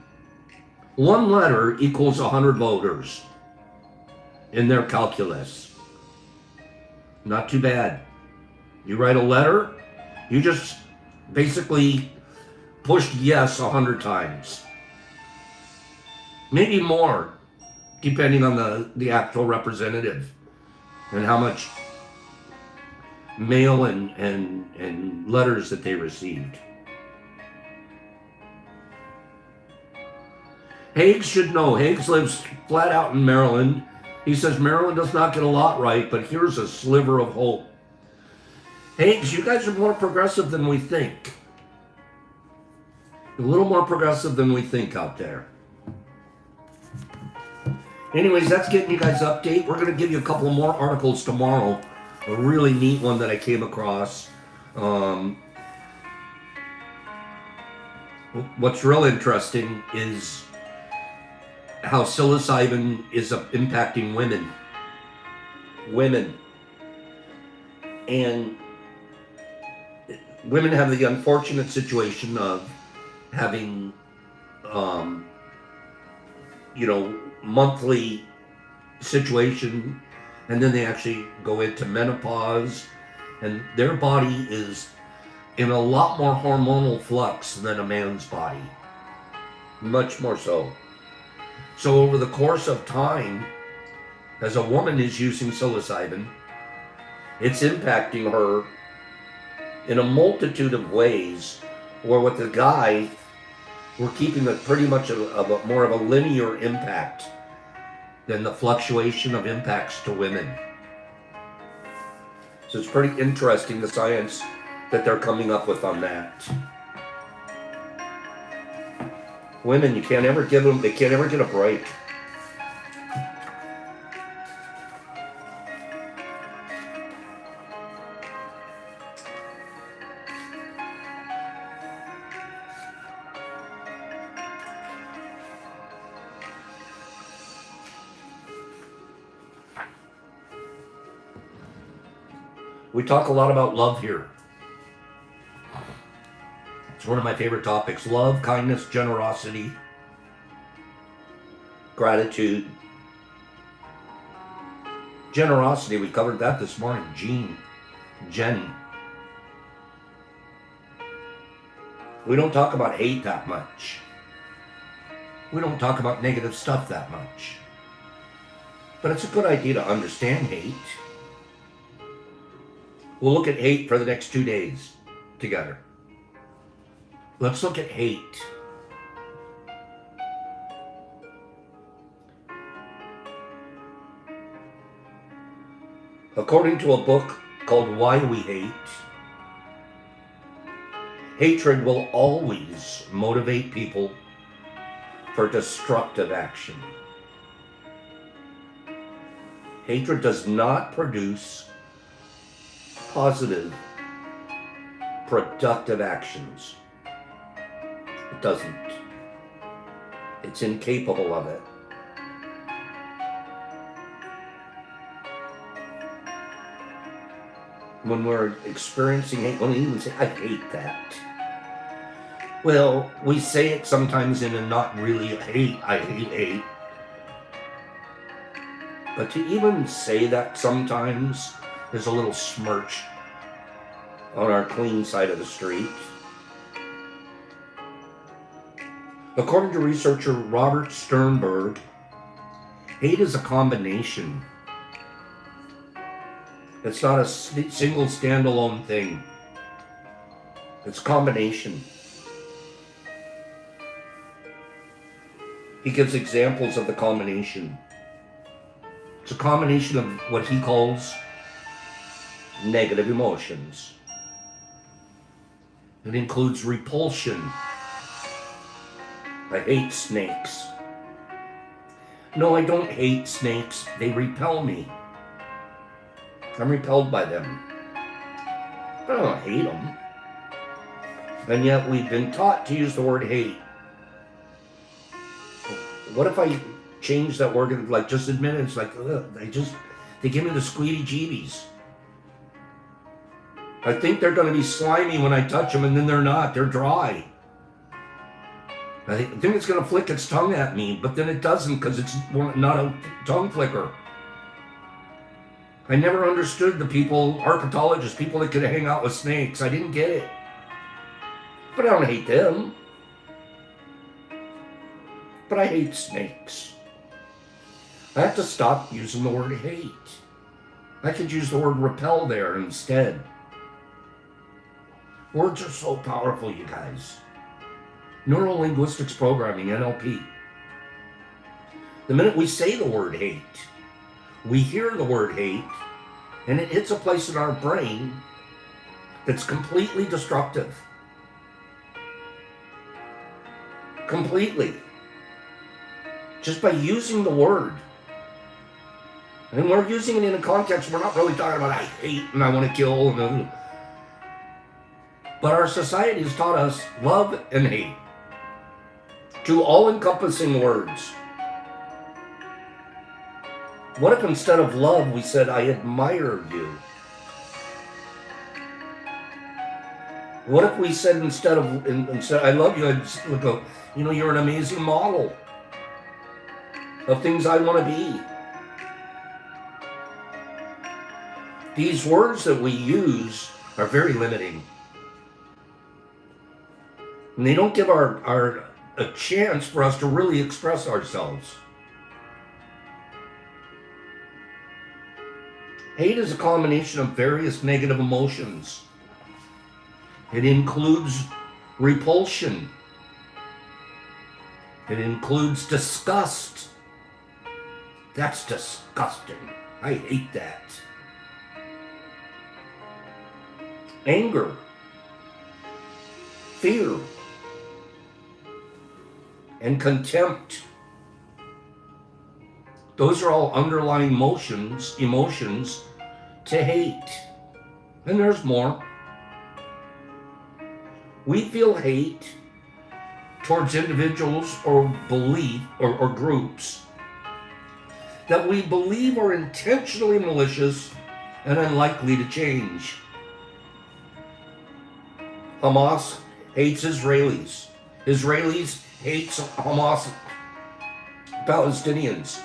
One letter equals 100 voters in their calculus. Not too bad. You write a letter, you just basically pushed yes 100 times. Maybe more, depending on the actual representative and how much mail and letters that they received. Higgs should know. Higgs lives flat out in Maryland. He says Maryland does not get a lot right, but here's a sliver of hope. Higgs, you guys are more progressive than we think. A little more progressive than we think out there. Anyways, that's getting you guys update. We're going to give you a couple more articles tomorrow. A really neat one that I came across. What's real interesting is how psilocybin is impacting women. And women have the unfortunate situation of having, monthly situation, and then they actually go into menopause, and their body is in a lot more hormonal flux than a man's body. Much more so. So over the course of time, as a woman is using psilocybin, it's impacting her in a multitude of ways, where with the guy, We're keeping it pretty much of a more of a linear impact than the fluctuation of impacts to women. So it's pretty interesting, the science that they're coming up with on that. Women, they can't ever get a break. We talk a lot about love here. It's one of my favorite topics. Love, kindness, generosity, gratitude. Generosity, we covered that this morning. Jen. We don't talk about hate that much. We don't talk about negative stuff that much. But it's a good idea to understand hate. We'll look at hate for the next 2 days together. Let's look at hate. According to a book called Why We Hate, hatred will always motivate people for destructive action. Hatred does not produce positive, productive actions. It doesn't. It's incapable of it. When we're experiencing hate, when we even say, I hate that. Well, we say it sometimes in a not really hate, I hate hate. But to even say that sometimes is a little smirch on our clean side of the street. According to researcher Robert Sternberg, hate is a combination. It's not a single standalone thing. It's a combination. He gives examples of the combination. It's a combination of what he calls negative emotions. It includes repulsion. I hate snakes. No, I don't hate snakes. They repel me. I'm repelled by them. But I don't hate them. And yet we've been taught to use the word hate. What if I change that word and like just admit it? It's like, they give me the squeaky jeebies. I think they're going to be slimy when I touch them, and then they're not. They're dry. I think it's going to flick its tongue at me, but then it doesn't because it's not a tongue flicker. I never understood the people, herpetologists, people that could hang out with snakes. I didn't get it. But I don't hate them. But I hate snakes. I have to stop using the word hate. I could use the word repel there instead. Words are so powerful, you guys. Neuro-linguistics programming, NLP. The minute we say the word hate, we hear the word hate, and it hits a place in our brain that's completely destructive. Completely. Just by using the word. And we're using it in a context, we're not really talking about I hate and I want to kill. But our society has taught us love and hate. Two all-encompassing words. What if instead of love we said, I admire you? What if we said instead I love you, I'd go, you're an amazing model of things I want to be. These words that we use are very limiting. And they don't give a chance for us to really express ourselves. Hate is a combination of various negative emotions. It includes repulsion. It includes disgust. That's disgusting. I hate that. Anger. Fear. And contempt. Those are all underlying emotions to hate. And there's more. We feel hate towards individuals or belief or groups that we believe are intentionally malicious and unlikely to change. Hamas hates Israelis. Israelis hates Hamas Palestinians.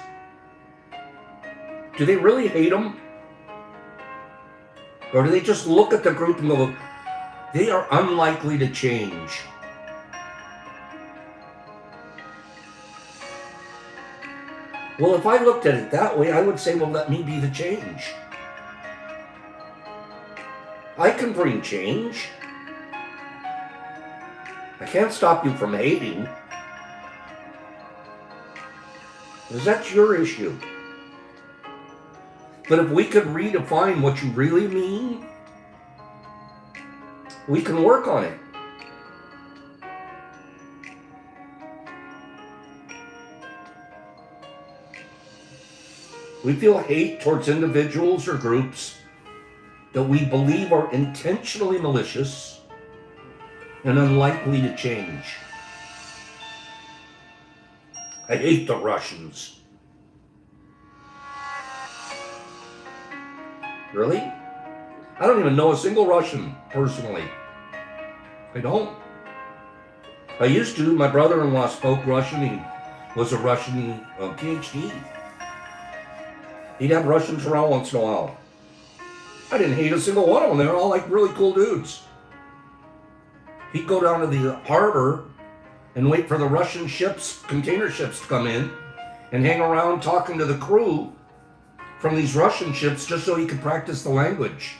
Do they really hate them? Or do they just look at the group and go, they are unlikely to change? Well, if I looked at it that way, I would say, well, let me be the change. I can bring change. I can't stop you from hating. Because that's your issue. But if we could redefine what you really mean, we can work on it. We feel hate towards individuals or groups that we believe are intentionally malicious and unlikely to change. I hate the Russians. Really? I don't even know a single Russian, personally. I don't. I used to. My brother-in-law spoke Russian. He was a Russian PhD. He'd have Russians around once in a while. I didn't hate a single one of them. They were all like really cool dudes. He'd go down to the harbor and wait for the Russian ships, container ships to come in and hang around talking to the crew from these Russian ships just so he could practice the language.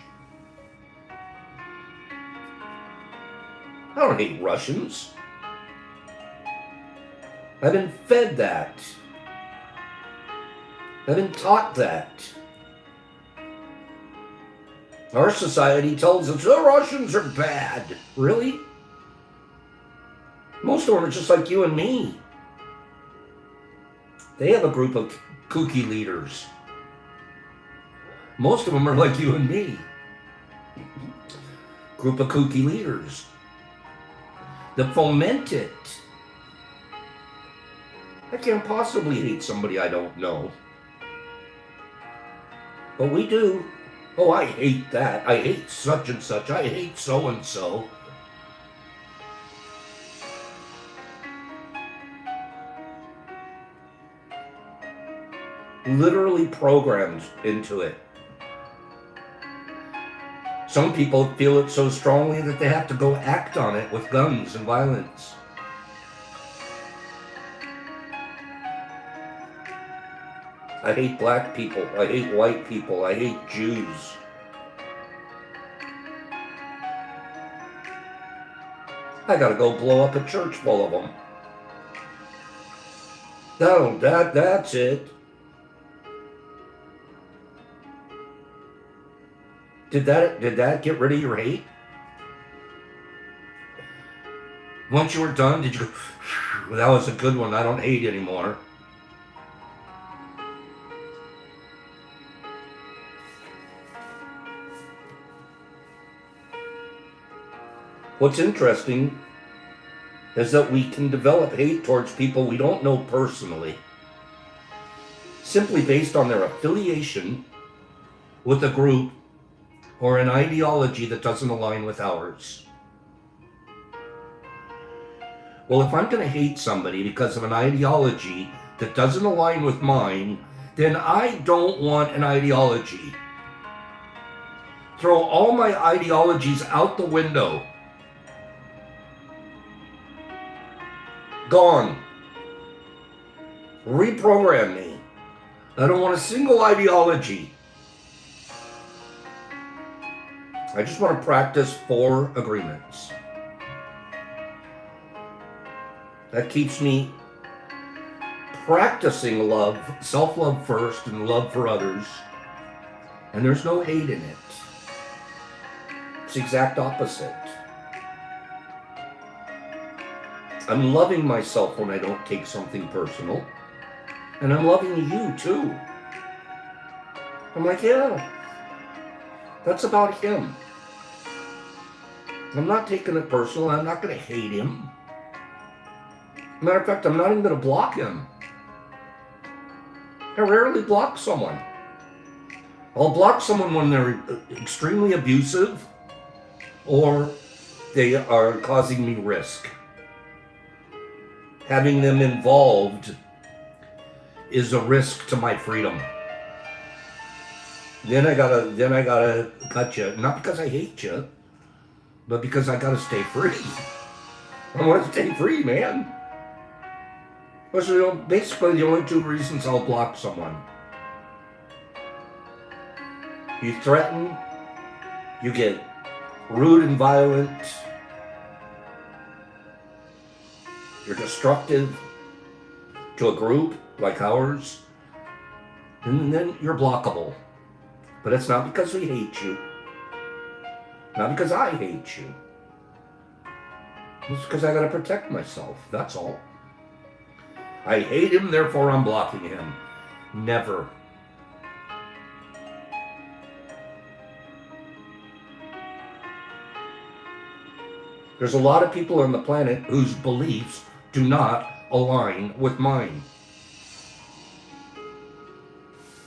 I don't hate Russians. I've been fed that. I've been taught that. Our society tells us the Russians are bad. Really? Most of them are just like you and me. They have a group of kooky leaders. Most of them are like you and me. Group of kooky leaders that foment it. I can't possibly hate somebody I don't know. But we do. Oh, I hate that. I hate such and such. I hate so and so. Literally programmed into it. Some people feel it so strongly that they have to go act on it with guns and violence. I hate black people. I hate white people. I hate Jews. I gotta go blow up a church full of them. That's it. Did that get rid of your hate? Once you were done, did you go, that was a good one, I don't hate anymore? What's interesting is that we can develop hate towards people we don't know personally, simply based on their affiliation with a group or an ideology that doesn't align with ours. Well, if I'm going to hate somebody because of an ideology that doesn't align with mine, then I don't want an ideology. Throw all my ideologies out the window. Gone. Reprogram me. I don't want a single ideology. I just want to practice 4 agreements. That keeps me practicing love, self-love first and love for others, and there's no hate in it. It's the exact opposite. I'm loving myself when I don't take something personal, and I'm loving you too. I'm like, yeah, that's about him. I'm not taking it personal. I'm not going to hate him. Matter of fact, I'm not even going to block him. I rarely block someone. I'll block someone when they're extremely abusive or they are causing me risk. Having them involved is a risk to my freedom. Then I gotta cut you. Not because I hate you, but because I gotta stay free. I want to stay free, man. Those are basically the only two reasons I'll block someone. You threaten, you get rude and violent, you're destructive to a group like ours, and then you're blockable. But it's not because we hate you. Not because I hate you. It's because I gotta protect myself, that's all. I hate him, therefore I'm blocking him. Never. There's a lot of people on the planet whose beliefs do not align with mine.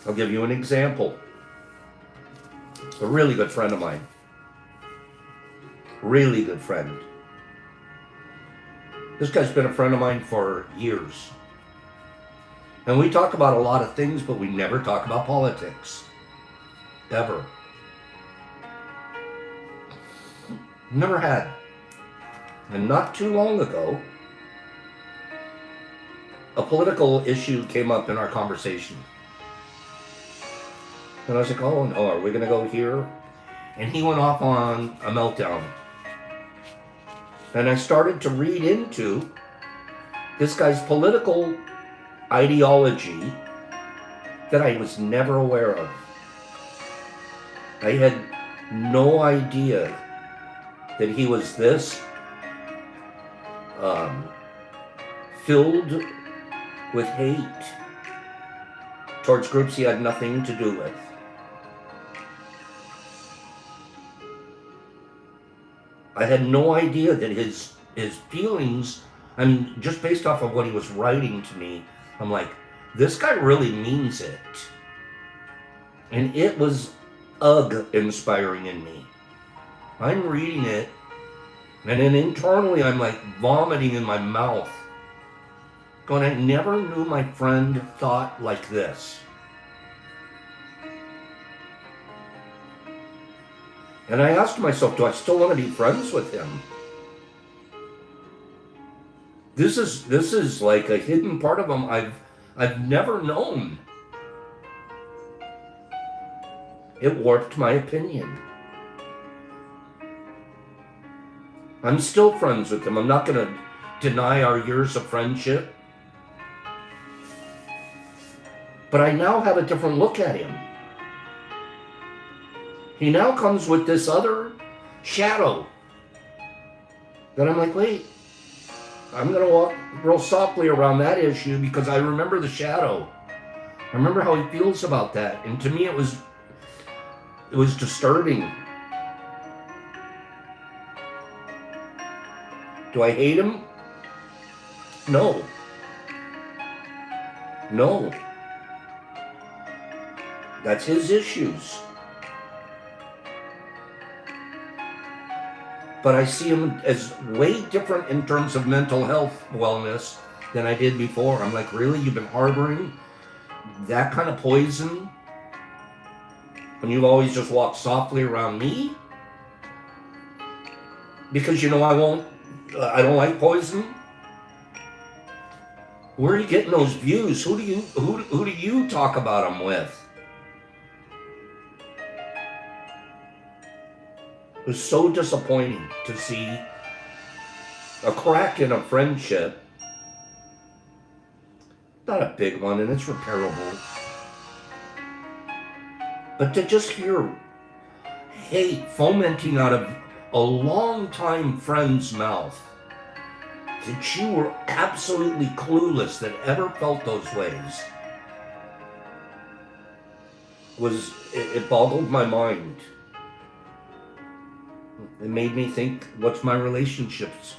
I'll give you an example. A really good friend of mine. Really good friend. This guy's been a friend of mine for years. And we talk about a lot of things, but we never talk about politics. Ever. Never had. And not too long ago, a political issue came up in our conversation. And I was like, oh no, are we going to go here? And he went off on a meltdown. And I started to read into this guy's political ideology that I was never aware of. I had no idea that he was this filled with hate towards groups he had nothing to do with. I had no idea that his feelings, I mean, just based off of what he was writing to me, I'm like, this guy really means it. And it was inspiring in me. I'm reading it, and then internally I'm like vomiting in my mouth. Going, I never knew my friend thought like this. And I asked myself, do I still want to be friends with him? This is like a hidden part of him I've never known. It warped my opinion. I'm still friends with him. I'm not going to deny our years of friendship. But I now have a different look at him. He now comes with this other shadow that I'm like, wait, I'm going to walk real softly around that issue because I remember the shadow. I remember how he feels about that. And to me, it was disturbing. Do I hate him? No. No. That's his issues. But I see him as way different in terms of mental health wellness than I did before. I'm like, really? You've been harboring that kind of poison when you've always just walked softly around me? Because you know I don't like poison? Where are you getting those views? Who do you talk about them with? It was so disappointing to see a crack in a friendship Not a big one, and it's repairable. But to just hear hate fomenting out of a longtime friend's mouth, that you were absolutely clueless that ever felt those ways, it boggled my mind. It made me think, what's my relationships?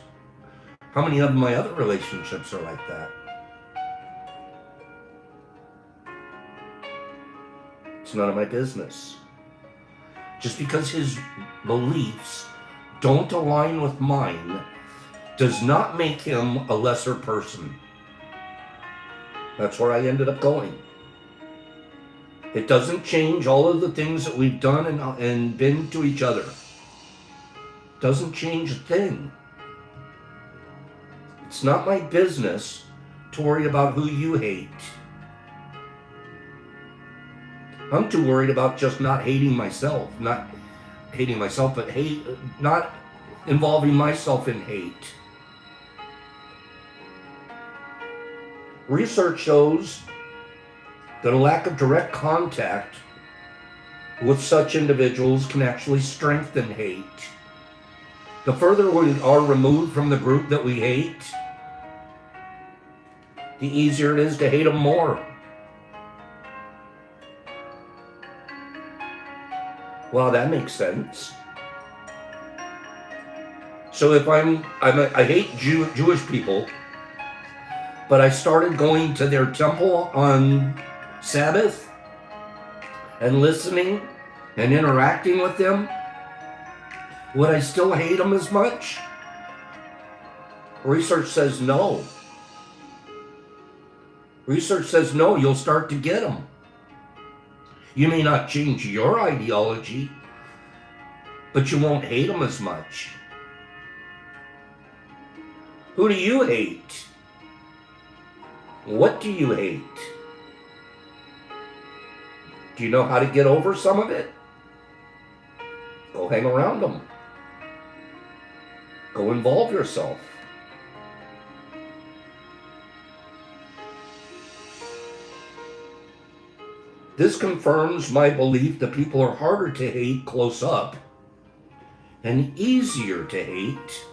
How many of my other relationships are like that? It's none of my business. Just because his beliefs don't align with mine does not make him a lesser person. That's where I ended up going. It doesn't change all of the things that we've done and been to each other. Doesn't change a thing. It's not my business to worry about who you hate. I'm too worried about just not hating myself. Not hating myself, but not involving myself in hate. Research shows that a lack of direct contact with such individuals can actually strengthen hate. The further we are removed from the group that we hate, the easier it is to hate them more. Well, that makes sense. So if I hate Jewish people, but I started going to their temple on Sabbath and listening and interacting with them, would I still hate them as much? Research says no. Research says no, you'll start to get them. You may not change your ideology, but you won't hate them as much. Who do you hate? What do you hate? Do you know how to get over some of it? Go hang around them. Go involve yourself. This confirms my belief that people are harder to hate close up and easier to hate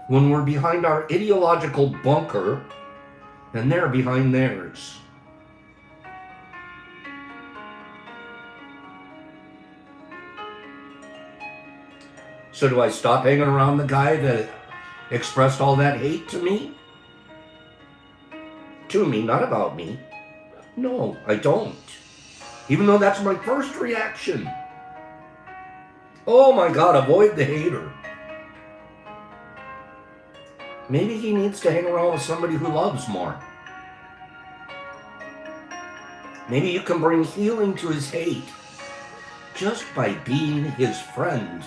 when we're behind our ideological bunker and they're behind theirs. So do I stop hanging around the guy that expressed all that hate to me? To me, not about me. No, I don't. Even though that's my first reaction. Oh my God, avoid the hater. Maybe he needs to hang around with somebody who loves more. Maybe you can bring healing to his hate just by being his friend.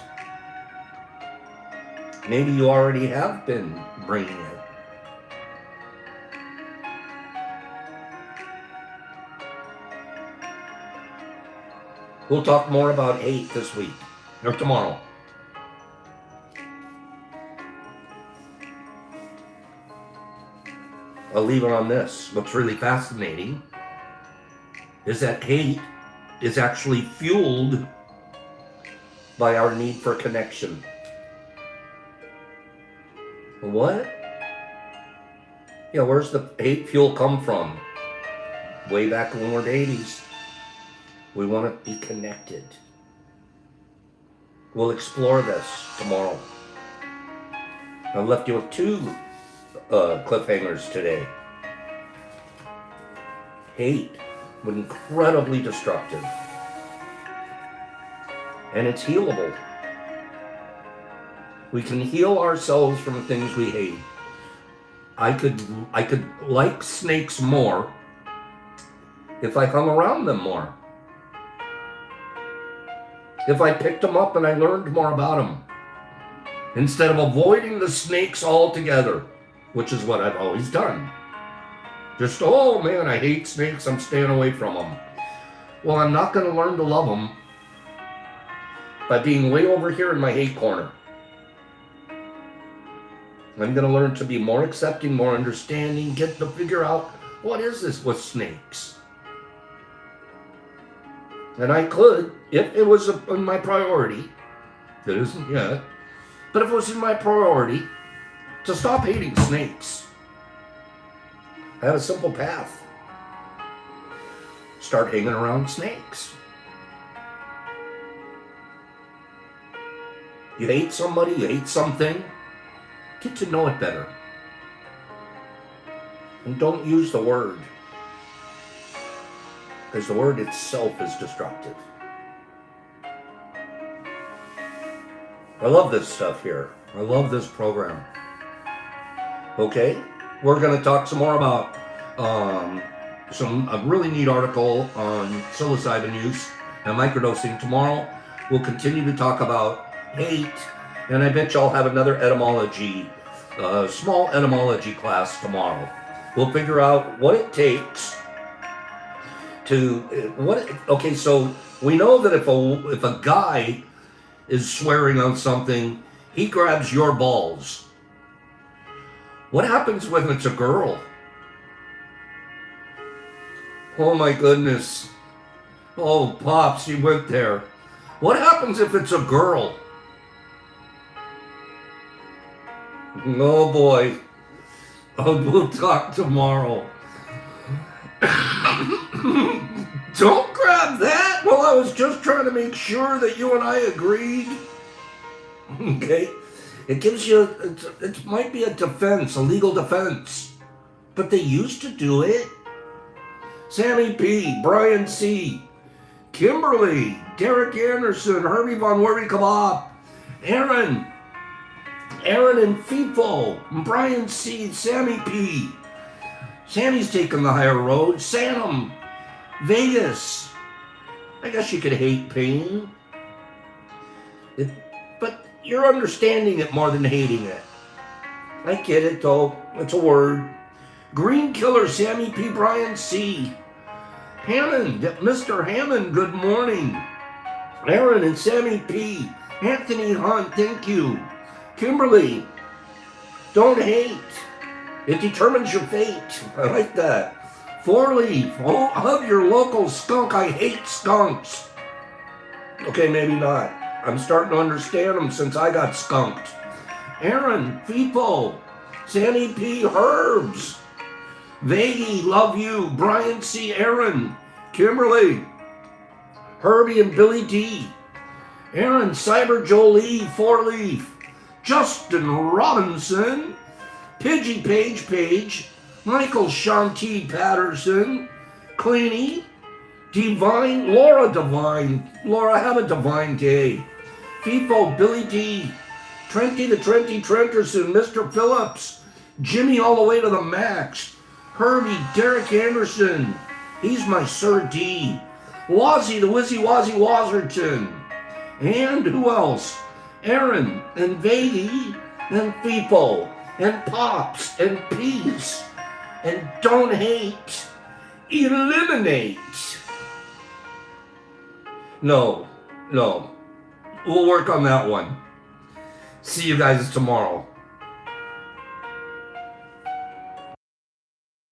Maybe you already have been bringing it. We'll talk more about hate this week, or tomorrow. I'll leave it on this. What's really fascinating is that hate is actually fueled by our need for connection. What? Yeah, where's the hate fuel come from? Way back when we're babies. We want to be connected. We'll explore this tomorrow. I left you with two cliffhangers today. Hate, incredibly destructive. And it's healable. We can heal ourselves from things we hate. I could like snakes more if I hung around them more. If I picked them up and I learned more about them. Instead of avoiding the snakes altogether, which is what I've always done. Just, oh man, I hate snakes, I'm staying away from them. Well, I'm not going to learn to love them by being way over here in my hate corner. I'm going to learn to be more accepting, more understanding, get to figure out what is this with snakes? And I could, if it was in my priority, that isn't yet, but if it was in my priority to stop hating snakes, I have a simple path. Start hanging around snakes. You hate somebody, you hate something, get to know it better. And don't use the word, because the word itself is destructive. I love this stuff here. I love this program. Okay, we're going to talk some more about a really neat article on psilocybin use and microdosing tomorrow. We'll continue to talk about hate, and I bet y'all have another etymology, small etymology class tomorrow. We'll figure out what it takes to okay, so we know that if a guy is swearing on something, he grabs your balls. What happens when it's a girl? Oh my goodness. Oh, Pops, you went there. What happens if it's a girl? Oh boy. Oh, we'll talk tomorrow. Don't grab that. Well, I was just trying to make sure that you and I agreed. Okay? It gives you, it might be a defense, a legal defense. But they used to do it. Sammy P, Brian C, Kimberly, Derek Anderson, Herbie Von Worry Kebab, Aaron and FIFO, Brian C, Sammy P. Sammy's taking the higher road. Sam, Vegas. I guess you could hate pain. But you're understanding it more than hating it. I get it though. It's a word. Green Killer, Sammy P, Brian C. Hammond, Mr. Hammond, good morning. Aaron and Sammy P. Anthony Hunt, thank you. Kimberly, don't hate. It determines your fate. I like that. Four Leaf, oh, hug your local skunk. I hate skunks. Okay, maybe not. I'm starting to understand them since I got skunked. Aaron, FIFO, Sammy P, Herbs. Vaggie, love you. Brian C. Aaron, Kimberly, Herbie and Billy D. Aaron, Cyber Jolie, Four Leaf. Justin Robinson, Pidgey Page, Michael Shanti Patterson, Cleany, Divine, Laura, have a divine day. FIFO, Billy D, Trenty the Trenty Trenterson, Mr. Phillips, Jimmy all the way to the max, Herbie, Derek Anderson, he's my Sir D, Wazzy the Wizzy Wazzy Wazerton, and who else? Aaron and Vady and FIFO and Pops and Peace and don't hate, eliminate. No, we'll work on that one. See you guys tomorrow.